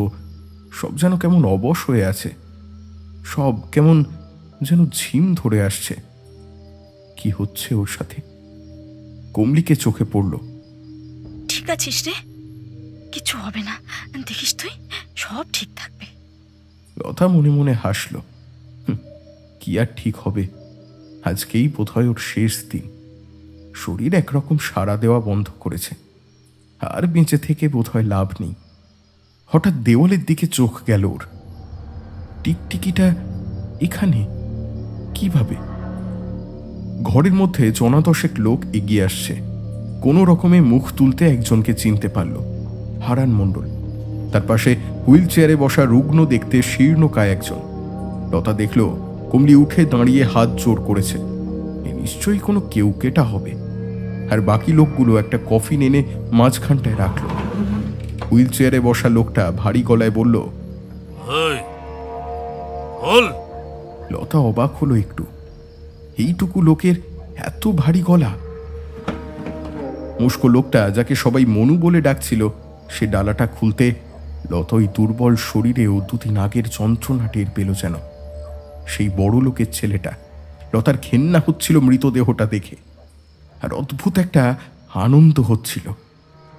সব যেন কেমন অবশ হয়ে আছে। সব কেমন যেন ঝিম ধরে আসছে। কি হচ্ছে ওর সাথে? কমলিকে চোখে পড়ল। ঠিক আছিস রে? কিছু হবে না, দেখিস তুই, সব ঠিক থাকবে। লতা মনে মনে হাসল। কি আর ঠিক হবে, আজকেই বোধহয় ওর শেষ দিন। শরীর একরকম সাড়া দেওয়া বন্ধ করেছে, আর বেঁচে থেকে বোধহয় লাভ নেই। হঠাৎ দেওয়ালের দিকে চোখ গেল ওর। টিকটিকিটা এখানে কিভাবে? ঘরের মধ্যে 9-10 লোক এগিয়ে আসছে। কোনো রকমে মুখ তুলতে একজনকে চিনতে পারল, হারান মণ্ডল। তার পাশে হুইল চেয়ারে বসা রুগ্ন দেখতে শীর্ণকায় একজন। লতা দেখল কমলি উঠে দাঁড়িয়ে হাত জোর করেছে। এ নিশ্চয়ই কোনো কেউকেটা হবে। আর বাকি লোকগুলো একটা কফিন এনে মাঝখানটায় রাখল। হুইল চেয়ারে বসা লোকটা ভারী গলায় বলল, লতা অবাক হলো একটু, এইটুকু লোকের এত ভারী গলা। মুস্কো লোকটা, যাকে সবাই মনু বলে ডাকছিল, সে ডালাটা খুলতে লতা ওই দুর্বল শরীরেও দুটি নাগের যন্ত্রণা টের পেল যেন। সেই বড় লোকের ছেলেটা। লতার ঘেন্না হচ্ছিল মৃতদেহটা দেখে, আর অদ্ভুত একটা আনন্দ হচ্ছিল।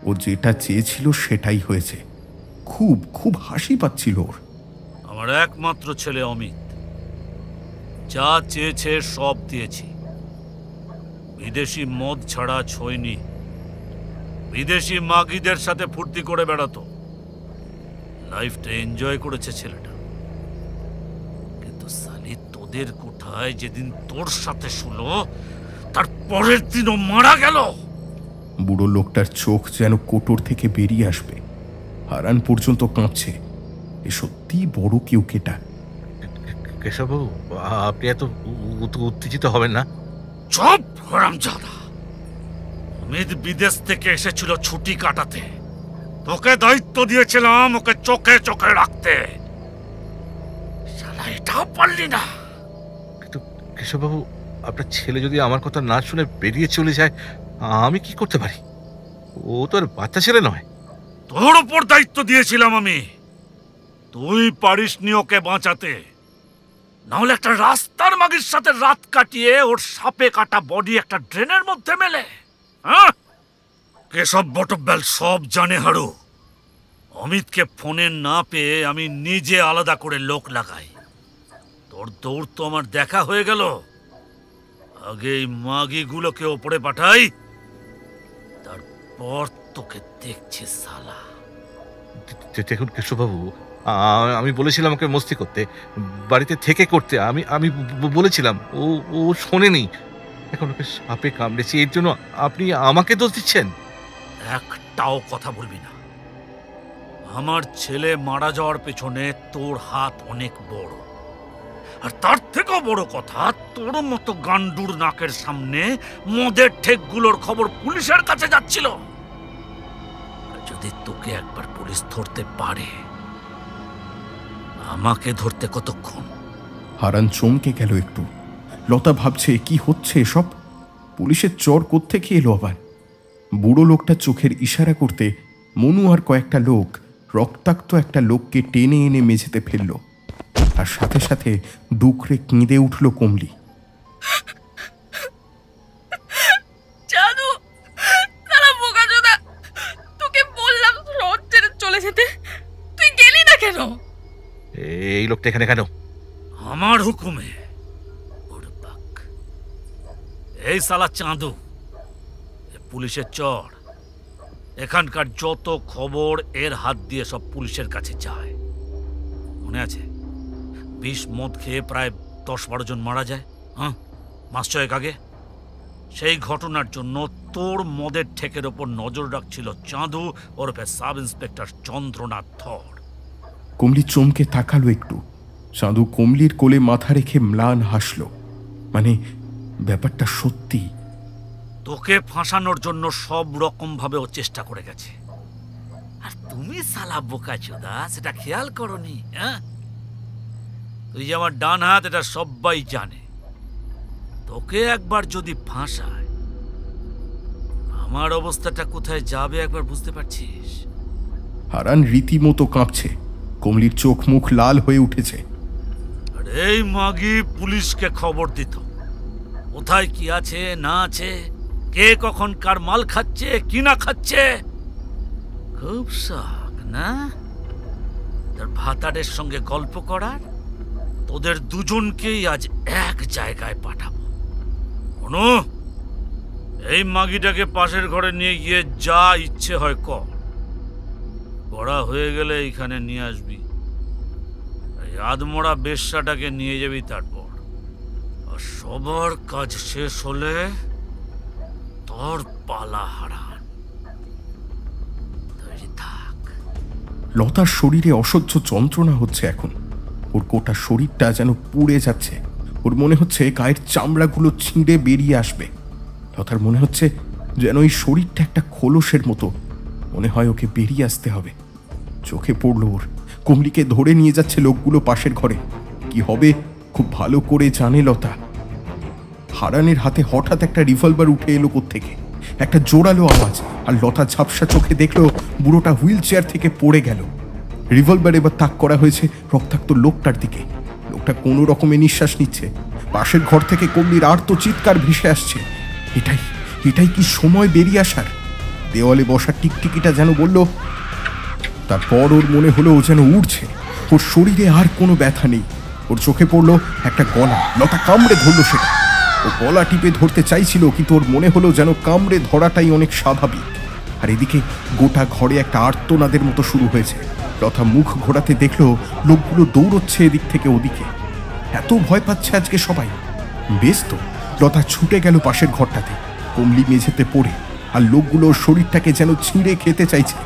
ও যেটা চেয়েছিল সেটাই হয়েছে। খুব খুব হাসি পাচ্ছিল ওর। আমার একমাত্র ছেলে অমিত, যা চেয়েছে সব দিয়েছি। বিদেশি মদ ছাড়া ছয়নি, বিদেশি মাগিদের সাথে ফুর্তি করে বেড়াতো। লাইফটা এনজয় করেছে ছেলেটা। কিন্তু সালি তোদের কোঠায় যেদিন তোর সাথে শুলো, তার পরের দিনও মারা গেল। বুড়ো লোকটার চোখ যেন কোটর থেকে বেরিয়ে আসবে। হারান পর্যন্ত কাঁপছে। এ সত্যি বড় কেউ কেটা। কেশববাবু, আপনি এত উত্তেজিত হবেন না। চুপ হারামজাদা। অমিত বিদেশ থেকে এসেছিল ছুটি কাটাতে। তোকে দায়িত্ব দিয়েছিলাম ওকে চোখে চোখে রাখতে। শালা এটাও পারলি না। কিন্তু কেশববাবু, আপনার ছেলে যদি আমার কথা না শুনে বেরিয়ে চলে যায়, আমি কি করতে পারি? ও তো আর বাচ্চা ছেলে নয়। তোর উপর দায়িত্ব দিয়েছিলাম আমি। তুই পারিসনি ওকে বাঁচাতে। নাহলে একটা রাস্তার মাগির সাথে রাত কাটিয়ে ওর সাপে কাটা বডি একটা ড্রেনের মধ্যে মেলে। হ্যাঁ, কেশব বটব্যাল সব জানে হারু। অমিতকে ফোনে না পেয়ে আমি নিজে আলাদা করে লোক লাগাই। তোর দৌড় তো আমার দেখা হয়ে গেল। আগে এই মাগিগুলোকে ওপরে পাঠাই, তারপর তোকে দেখছি শালা। দেখুন কেশববাবু, আমি বলেছিলাম ওকে মস্তি করতে, বাড়িতে থেকে করতে। আমি বলেছিলাম, ও শোনেনি। এখন ওকে সাপে কামড়েছে, এর জন্য আপনি আমাকে দোষ দিচ্ছেন? একটাও কথা বলবি না। আমার ছেলে মারা যাওয়ার পেছনে তোর হাত অনেক বড়। আর তার থেকেও বড় কথা, তোর মতো গান্ডুর নাকের সামনে মদের ঠেকগুলোর খবর পুলিশের কাছে যাচ্ছিল। যদি তোকে একবার পুলিশ ধরতে পারে, আমাকে ধরতে কতক্ষণ? হারান চমকে গেল একটু। লতা ভাবছে কি হচ্ছে এসব। পুলিশের চর কোত্থেকে এলো আবার? বুড়ো লোকটা চোখের ইশারা করতে মনু আর কয়েকটা লোক রক্তাক্ত একটা লোককে টেনে এনে মেঝেতে ফেলল। আর সাথে সাথে ডুকরে কেঁদে উঠল কমলি। জাদু, সারা বোকাচোদা, তোকে বললাম রথ ছেড়ে চলে যেতে, তুই গেলি না কেন? এই লোকটা এখানে কেন? আমার হুকুমে। এই শালা চাঁদু পুলিশের চর। এখানকার যত খবর এর হাত দিয়ে সব পুলিশের কাছে যায়। মনে আছে বিষ মদ খেয়ে প্রায় 10-12 জন মারা যায়, হ্যাঁ, মাস 6 আগে? সেই ঘটনার জন্য তোর মদের ঠেকের ওপর নজর রাখছিল চাঁদু ওরফে সাব ইন্সপেক্টর চন্দ্রনাথ ধর। কমলি চমকে তাকালো একটু। চাঁদু কমলির কোলে মাথা রেখে ম্লান হাসল। মানে ব্যাপারটা সত্যি। তোকে ফাঁসানোর জন্য সব রকম ভাবে ও চেষ্টা করে গেছে। আর তুমি শালা বোকাচোদা সেটা খেয়াল করনি। হ্যাঁ, তুই যে আমার ডান হাত, এটা সবাই জানে। তোকে একবার যদি ফাঁসায়, আমার অবস্থাটা কোথায় যাবে একবার বুঝতে পারছিস? হারান রীতিমতো কাঁপছে। কমলির চোখ মুখ লাল হয়ে উঠেছে। আর এই মাগি পুলিশকে খবর দিত কোথায় কি আছে না আছে, কে কখন কার মাল খাচ্ছে কি না খাচ্ছে। খুব শখ না তার ভাতারের সঙ্গে গল্প করার? তোদের দুজনকেই আজ এক জায়গায় পাঠাবো। অনু, এই মাগিটাকে পাশের ঘরে নিয়ে গিয়ে যা ইচ্ছে হয় কর। বড়া হয়ে গেলে এইখানে নিয়ে আসবি। এই আদমরা বেশ্যাটাকে নিয়ে যাবি তারপর। আর সবার কাজ শেষ হলে তোর পালা হারান। তৈরি থাক। লতার শরীরে অসহ্য যন্ত্রণা হচ্ছে এখন। ওর গোটা শরীরটা যেন পুড়ে যাচ্ছে। ওর মনে হচ্ছে গায়ের চামড়াগুলো ছিঁড়ে বেরিয়ে আসবে। লতার মনে হচ্ছে যেন এই শরীরটা একটা খোলসের মতো, মনে হয় ওকে বেরিয়ে আসতে হবে। চোখে পড়ল ওর, কমলিকে ধরে নিয়ে যাচ্ছে লোকগুলো পাশের ঘরে। কি হবে খুব ভালো করে জানে লতা। হারানের হাতে হঠাৎ একটা রিভলভার উঠে এলো কোত্থেকে, একটা জোরালো আওয়াজ, আর লতা ঝাপসা চোখে দেখলো বুড়োটা হুইল চেয়ার থেকে পড়ে গেল। রিভলভার এবার তাক করা হয়েছে রক্তাক্ত লোকটার দিকে। লোকটা কোনো রকমে নিঃশ্বাস নিচ্ছে। পাশের ঘর থেকে কমলির আর্ত চিৎকার ভেসে আসছে। এটাই কি সময় বেরিয়ে আসার? দেওয়ালে বসা টিকটিকিটা যেন বলল। তারপর ওর মনে হলো ও যেন উড়ছে। ওর শরীরে আর কোনো ব্যথা নেই। ওর চোখে পড়লো একটা গলা। লতা কামড়ে ধরলো সেটা। ও গলা টিপে ধরতে চাইছিল, কিন্তু ওর মনে হলো যেন কামড়ে ধরাটাই অনেক স্বাভাবিক। আর এদিকে গোটা ঘরে একটা আর্তনাদের মতো শুরু হয়েছে। লতা মুখ ঘোরাতে দেখলো লোকগুলো দৌড়চ্ছে এদিক থেকে ওদিকে। এত ভয় পাচ্ছে আজকে সবাই। বেশ তো, লতা ছুটে গেল পাশের ঘরটাতে। কমলি মেঝেতে পড়ে, আর লোকগুলো শরীরটাকে যেন ছিঁড়ে খেতে চাইছে।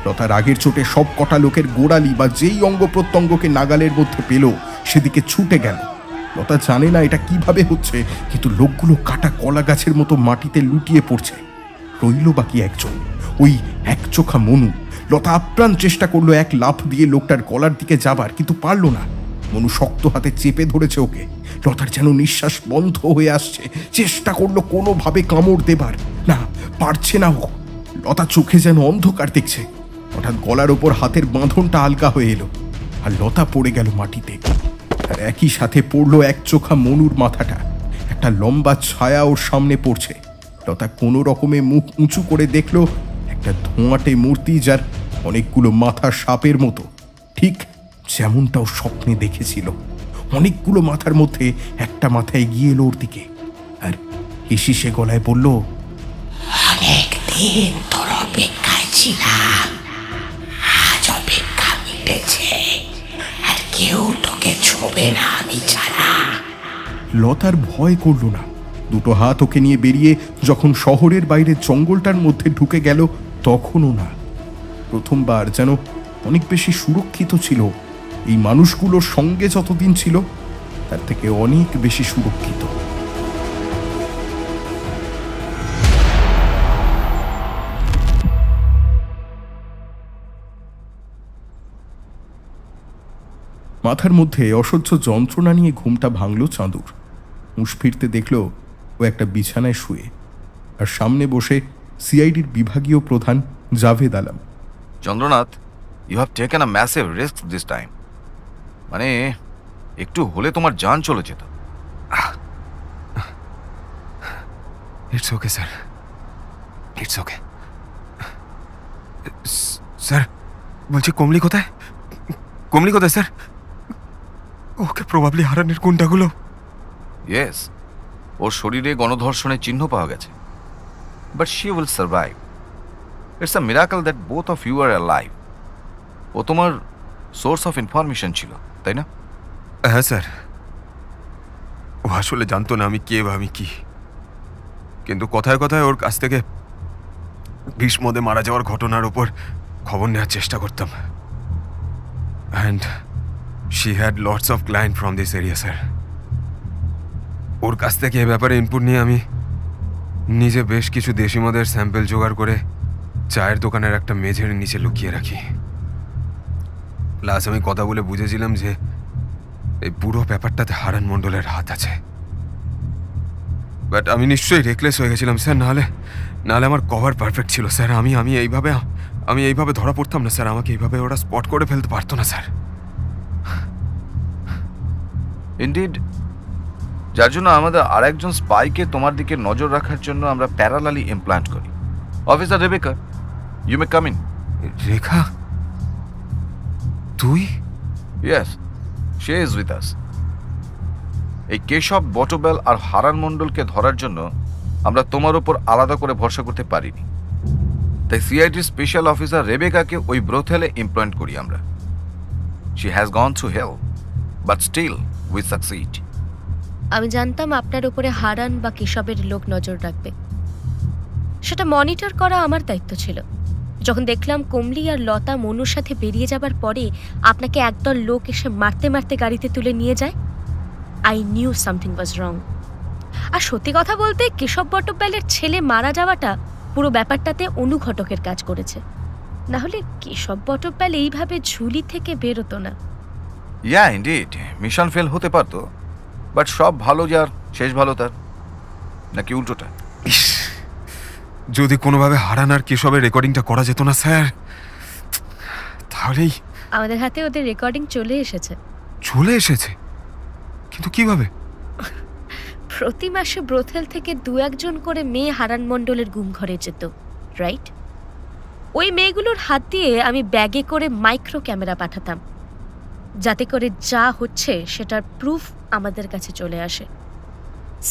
লতার আগের চোটে সব কটা লোকের গোড়ালি বা যেই অঙ্গ প্রত্যঙ্গকে নাগালের মধ্যে পেল সেদিকে ছুটে গেল। লতা জানে না এটা কিভাবে হচ্ছে, কিন্তু লোকগুলো কাটা কলা গাছের মতো মাটিতে লুটিয়ে পড়ছে। রইল বাকি একজন, ওই এক চোখা মনু। লতা আপ্রাণ চেষ্টা করলো এক লাফ দিয়ে লোকটার গলার দিকে যাবার, কিন্তু পারল না। মনু শক্ত হাতে চেপে ধরেছে ওকে। লতার যেন নিঃশ্বাস বন্ধ হয়ে আসছে। চেষ্টা করলো কোনোভাবে কামড় দেবার, না পারছে না ও। লতা চোখে যেন অন্ধকার দেখছে। হঠাৎ গলার ওপর হাতের বাঁধনটা আলগা হয়ে এলো, আর লতা পড়ে গেল মাটিতে। আর একই সাথে পড়লো এক চোখা মনুর মাথাটা। একটা লম্বা ছায়া ওর সামনে পড়ছে। লতা কোনো রকমে মুখ উঁচু করে দেখলো একটা ধোঁয়াটে মূর্তি, যার অনেকগুলো মাথা সাপের মতো, ঠিক যেমনটাও স্বপ্নে দেখেছিল। অনেকগুলো মাথার মধ্যে একটা মাথা এগিয়ে এলো ওর দিকে, আর হিসিসে গলায় বলল, অনেকদিন তোর অপেক্ষায় ছিলাম, আজ অপেক্ষা মিটেছে, আর কেউ তোকে ছোবে না আমি ছাড়া। লতার ভয় করল না। দুটো হাত ওকে নিয়ে বেরিয়ে যখন শহরের বাইরে জঙ্গলটার মধ্যে ঢুকে গেল, তখনও না। প্রথমবার যেন অনেক বেশি সুরক্ষিত ছিল। এই মানুষগুলোর সঙ্গে যতদিন ছিল তার থেকে অনেক বেশি সুরক্ষিত। মাথার মধ্যে অসহ্য যন্ত্রণা নিয়ে ঘুমটা ভাঙল চাঁদুর। হুঁশ ফিরতে দেখল ও একটা বিছানায় শুয়ে, আর সামনে বসে সিআইডির বিভাগীয় প্রধান Javed Alam. Chandranath, you have taken a massive risk this time. মানে একটু হলে তোমার জান চলে যেত। It's okay sir, it's okay. Sir বলছি, কমলি কোথায়? কমলি কোথায় স্যার? ওকে প্রবাবলি হারানের গুন্ডাগুলো। ইয়েস, ওর শরীরে গণধর্ষণের চিহ্ন পাওয়া গেছে, but she will survive. It's a miracle that both of you are alive. ও তোমার সোর্স অফ ইনফরমেশন ছিল, তাই না? হ্যাঁ স্যার, ও আসলে জানতো না আমি কে বা আমি কি, কিন্তু কথায় কথায় ওর কাছ থেকে গ্রীষ্মদে মারা যাওয়ার ঘটনার উপর খবর নেওয়ার চেষ্টা করতাম। And she had lots of client from this area sir. ওর কাছ থেকে এ ব্যাপারে ইনপুট নিয়ে আমি নিজে বেশ কিছু দেশি মদের স্যাম্পল জোগাড় করে চায়ের দোকানের একটা মেঝের নিচে লুকিয়ে রাখি। প্লাস আমি কথা বলে বুঝেছিলাম যে এই পুরো ব্যাপারটাতে হারান মণ্ডলের হাত আছে। বাট আমি নিশ্চয়ই রেকলেস হয়ে গেছিলাম স্যার, নাহলে আমার কভার পারফেক্ট ছিল স্যার। আমি এইভাবে ধরা পড়তাম না স্যার। আমাকে এইভাবে ওরা স্পট করে ফেলতে পারতো না স্যার। ইনডিড, যার জন্য আমাদের আরেকজন স্পাইকে তোমার দিকে নজর রাখার জন্য আমরা প্যারালালি ইমপ্ল্যান্ট করি। Officer Rebecca, you may come in. Rekha, তুই? Yes, she is with us. এই কেশব, বটবেল আর হারান মণ্ডলকে ধরার জন্য আমরা তোমার উপর আলাদা করে ভরসা করতে পারিনি, তাই সিআইডির স্পেশাল অফিসার রেবেকাকে ওই ব্রোথেলে ইমপ্লয়েন্ট করি আমরা। She has gone through hell, but still we succeed. আমি জানতাম আপনার উপরে হারান বা কেশবের লোক নজর রাখবে। সেটা মনিটর করা আমার দায়িত্ব ছিল। যখন দেখলাম কমলি আর লতা মনুর সাথে বেরিয়ে যাবার পরে আপনাকে একদল লোক এসে মারতে মারতে গাড়িতে তুলে নিয়ে যায়, আই নিউ সামথিং ওয়াজ রং। আর সত্যি কথা বলতে কেশব বটব্যালের ছেলে মারা যাওয়াটা পুরো ব্যাপারটাতে অনুঘটকের কাজ করেছে, না হলে কেশব বটব্যাল এইভাবে ঝুলি থেকে বেরোতো না। ইয়া ইনডিড, মিশন ফেল হতে পারতো, বাট সব ভালো যার শেষ ভালো তার, নাকি উল্টোটা? যদি কোনোভাবে হারান আর কেশবের রেকর্ডিংটা করা যেত না স্যার, তাহলেই। আমাদের হাতে ওদের রেকর্ডিং চলে এসেছে। চলে এসেছে? কিন্তু কিভাবে? প্রতি মাসে ব্রোথেল থেকে 2-1 জন করে মেয়ে হারান মণ্ডলের গুম ঘরে যেত, রাইট? ওই মেয়েগুলোর হাত দিয়ে আমি ব্যাগে করে মাইক্রো ক্যামেরা পাঠাতাম, যাতে করে যা হচ্ছে সেটার প্রুফ আমাদের কাছে চলে আসে।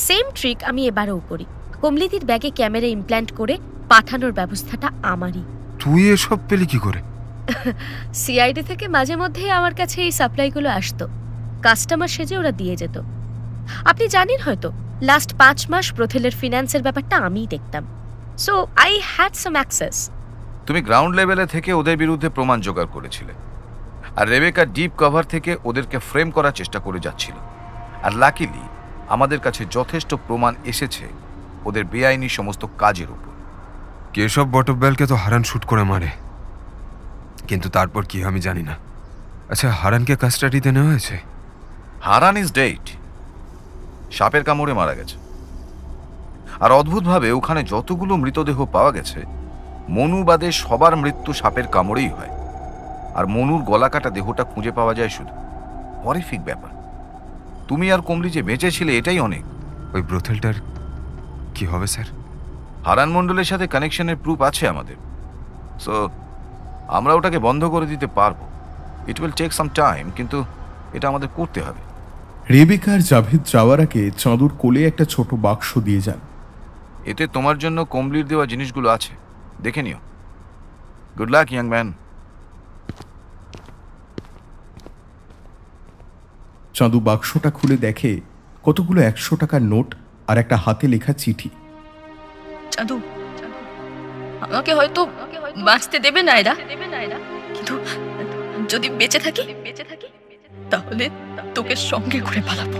সেম ট্রিক আমি এবারেও করি। কমলিদির ব্যাগে ক্যামেরা ইমপ্ল্যান্ট করে পাঠানোর ব্যবস্থাটা আমারই। তুই এসব পেলি কি করে? সিআইডি থেকে মাঝে মধ্যে আমার কাছে এই সাপ্লাইগুলো আসতো, কাস্টমার সেজে ওরা দিয়ে যেত। আপনি জানেন হয়তো লাস্ট 5 মাস ব্রোথেলের ফিন্যান্সের ব্যাপারটা আমিই দেখতাম, so I had some access. তুমি গ্রাউন্ড লেভেলে থেকে ওদের বিরুদ্ধে প্রমাণ জোগাড় করেছিলে, আর রেবেকা ডিপ কভার থেকে ওদেরকে ফ্রেম করার চেষ্টা করে যাচ্ছিল। আর লাকিলি আমাদের কাছে যথেষ্ট প্রমাণ এসেছে ওদের বেআইনি সমস্ত কাজের উপর। কেশব বটব্যালকে তো হারান শুট করে মারে, কিন্তু তারপর কি আমি জানি না। আচ্ছা, হারানকে কাস্টাডিতে নেওয়া হয়েছে? হারান ইজ ডেড, সাপের কামড়ে মারা গেছে। আর অদ্ভুতভাবে ওখানে যতগুলো মৃতদেহ পাওয়া গেছে, মনু বাদে সবার মৃত্যু সাপের কামড়েই হয়। আর মনুর গলা কাটা দেহটা খুঁজে পাওয়া যায় শুধু। হরিফিক ব্যাপার। তুমি আর কমলি যে বেঁচে ছিলে এটাই অনেক। ওই ব্রোথেলটার কি হবে স্যার? হারান মণ্ডলের সাথে কানেকশনের প্রুফ আছে আমাদের, সো আমরা ওটাকে বন্ধ করে দিতে পারবো। It will take some time, কিন্তু এটা আমাদের করতে হবে। রেবেকা আর জাভেদ যাওয়ার আগে চাঁদুর কোলে একটা ছোট বাক্স দিয়ে যান। এতে তোমার জন্য কমলির দেওয়া জিনিসগুলো আছে, দেখে নিও। Good luck young man. Chandu বাক্সটা খুলে দেখে কতগুলো 100 টাকার নোট আর একটা হাতে লেখা চিঠি। চাঁদু, আমাকে হয়তো বাঁচতে দেবে না এরা, কিন্তু যদি বেঁচে থাকি তাহলে তোকে সঙ্গে করে পালাবো।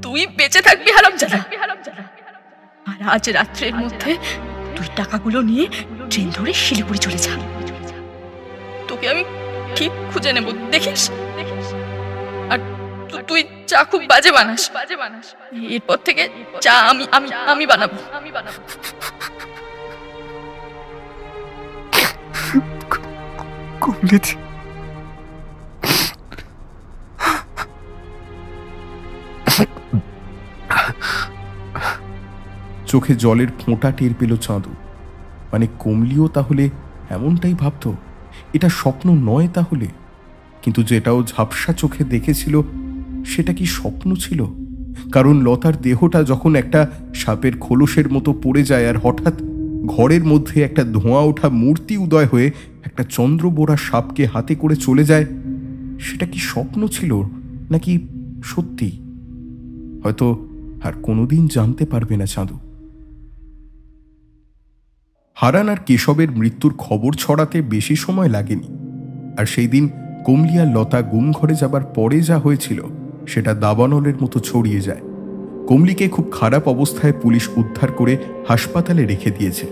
তুই বেঁচে থাকবি হারামজাদা। আর আজ রাত্রের মধ্যে তুই টাকাগুলো নিয়ে ট্রেন ধরে শিলিগুড়ি চলে যা। তোকে আমি ঠিক খুঁজে নেব, দেখিস। আর তুই চা খুব বাজে বানাস। এরপর থেকে চা আমি বানাবো। চোখে জলের ফোঁটা টের পেল চাঁদু। মানে কমলিও তাহলে এমনটাই ভাবত, এটা স্বপ্ন নয় তাহলে। কিন্তু যেটাও ঝাপসা চোখে দেখেছিল সেটা কি স্বপ্ন ছিল? কারণ লতার দেহটা যখন একটা সাপের খোলসের মতো পড়ে যায় আর হঠাৎ ঘরের মধ্যে একটা ধোঁয়া ওঠা মূর্তি উদয় হয়ে একটা চন্দ্রবোরা সাপকে হাতে করে চলে যায়, সেটা কি স্বপ্ন ছিল নাকি সত্যি? হয়তো আর কোনোদিন জানতে পারবে না চাঁদু। হারান আর কেশবের মৃত্যুর খবর ছড়াতে বেশি সময় লাগেনি। আর সেই দিন কমলি আর লতা গুম ঘরে যাবার পরে যা হয়েছিল সেটা দাবানলের মতো ছড়িয়ে যায়। কমলিকে খুব খারাপ অবস্থায় পুলিশ উদ্ধার করে হাসপাতালে রেখে দিয়েছে,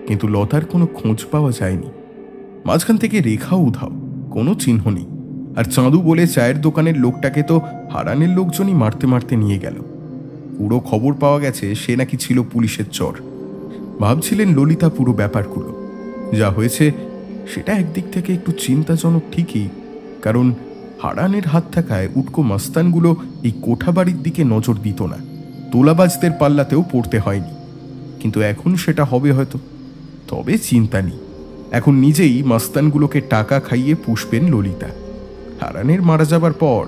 কিন্তু লতার কোনো খোঁজ পাওয়া যায়নি। মাঝখান থেকে রেখাও উধাও, কোনো চিহ্ন নেই। আর চাঁদু বলে চায়ের দোকানের লোকটাকে তো হারানের লোকজনই মারতে মারতে নিয়ে গেল। পুরো খবর পাওয়া গেছে সে নাকি ছিল পুলিশের চর। ভাবছিলেন ললিতা পুরো ব্যাপারগুলো। যা হয়েছে সেটা একদিক থেকে একটু চিন্তাজনক ঠিকই, কারণ হারানের হাত থাকায় উটকো মাস্তানগুলো এই কোঠাবাড়ির দিকে নজর দিত না, তোলাবাজদের পাল্লাতেও পড়তে হয়নি। কিন্তু এখন সেটা হবে হয়তো। তবে চিন্তা নেই, এখন নিজেই মাস্তানগুলোকে টাকা খাইয়ে পুষবেন ললিতা। হারানের মারা যাবার পর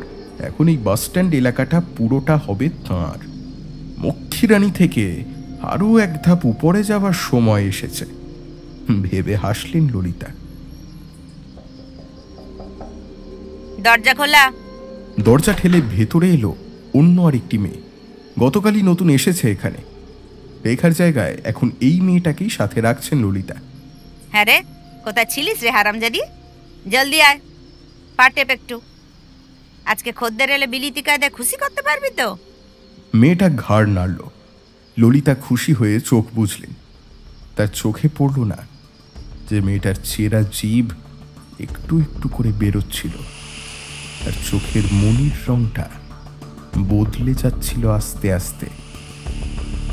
এখন এই বাসস্ট্যান্ড এলাকাটা পুরোটা হবে তাঁর। মক্ষীরানী থেকে আরও এক ধাপ উপরে যাওয়ার সময় এসেছে ভেবে হাসলেন ললিতা। দরজা খোলা। দরজা ঠেলে ভেতরে এলো অন্য আরেকটি মেয়ে। গতকালই নতুন এসেছে এখানে। রেখার জায়গায় এখন এই মেয়েটাকেই সাথে রাখছেন ললিতা। হ্যাঁ রে, কোথায় ছিলিস রে হারামজাদি? জলদি আয়, পা টেপ একটু। আজকে খদ্দের এলে বিলিতি কায়দায় খুশি করতে পারবি তো? মেয়েটা ঘাড় নাড়ল। ললিতা খুশি হয়ে চোখ বুঝলেন। তার চোখে পড়ল না যে মেয়েটার চেরা জিভ একটু একটু করে বেরোচ্ছিল। তার চোখের মনির রংটা বদলে যাচ্ছিল আস্তে আস্তে।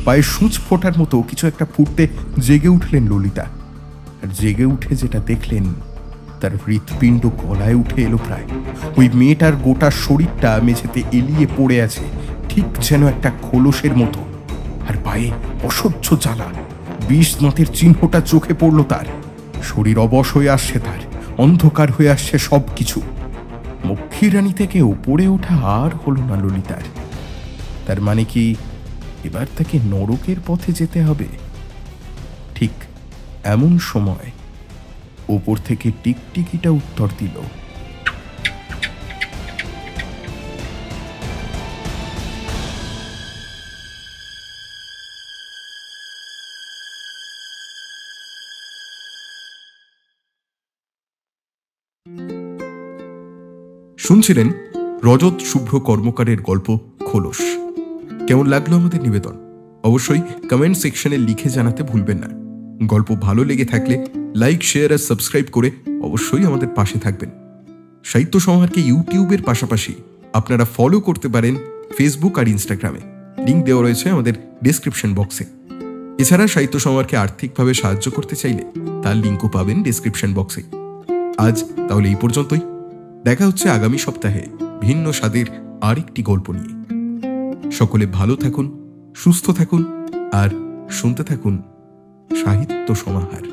পায়ে সূচ ফোটার মতো কিছু একটা ফুটতে জেগে উঠলেন ললিতা। আর জেগে উঠে যেটা দেখলেন, তার হৃৎপিণ্ড গলায় উঠে এলো প্রায়। ওই মেয়েটার গোটা শরীরটা মেঝেতে এলিয়ে পড়ে আছে, ঠিক যেন একটা খোলসের মতো। আর পায়ে অসহ্য জ্বালা, বিষ দাঁতের চিহ্নটা চোখে পড়ল তার। শরীর অবশ হয়ে আসছে তার, অন্ধকার হয়ে আসছে সব কিছু। মক্ষীরানী থেকে উপরে ওঠা আর হলো না ললিতার। তার মানে কি এবার তাকে নরকের পথে যেতে হবে? ঠিক এমন সময় ওপর থেকে টিকটিকিটা উত্তর দিল। শুনছিলেন রজত শুভ্র কর্মকারের গল্প খোলস। কেমন লাগলো আমাদের নিবেদন অবশ্যই কমেন্ট সেকশনে লিখে জানাতে ভুলবেন না। গল্প ভালো লেগে থাকলে লাইক, শেয়ার আর সাবস্ক্রাইব করে অবশ্যই আমাদের পাশে থাকবেন। সাহিত্য সমাহারকে ইউটিউবের পাশাপাশি আপনারা ফলো করতে পারেন ফেসবুক আর ইনস্টাগ্রামে। লিঙ্ক দেওয়া রয়েছে আমাদের ডেসক্রিপশন বক্সে। এছাড়া সাহিত্য সমাহারকে আর্থিকভাবে সাহায্য করতে চাইলে তার লিঙ্কও পাবেন ডেসক্রিপশন বক্সে। আজ তাহলে এই পর্যন্তই। দেখা হচ্ছে আগামী সপ্তাহে ভিন্ন স্বাদের আরেকটি গল্প নিয়ে। সকলে ভালো থাকুন, সুস্থ থাকুন আর শুনতে থাকুন সাহিত্য সমাহার।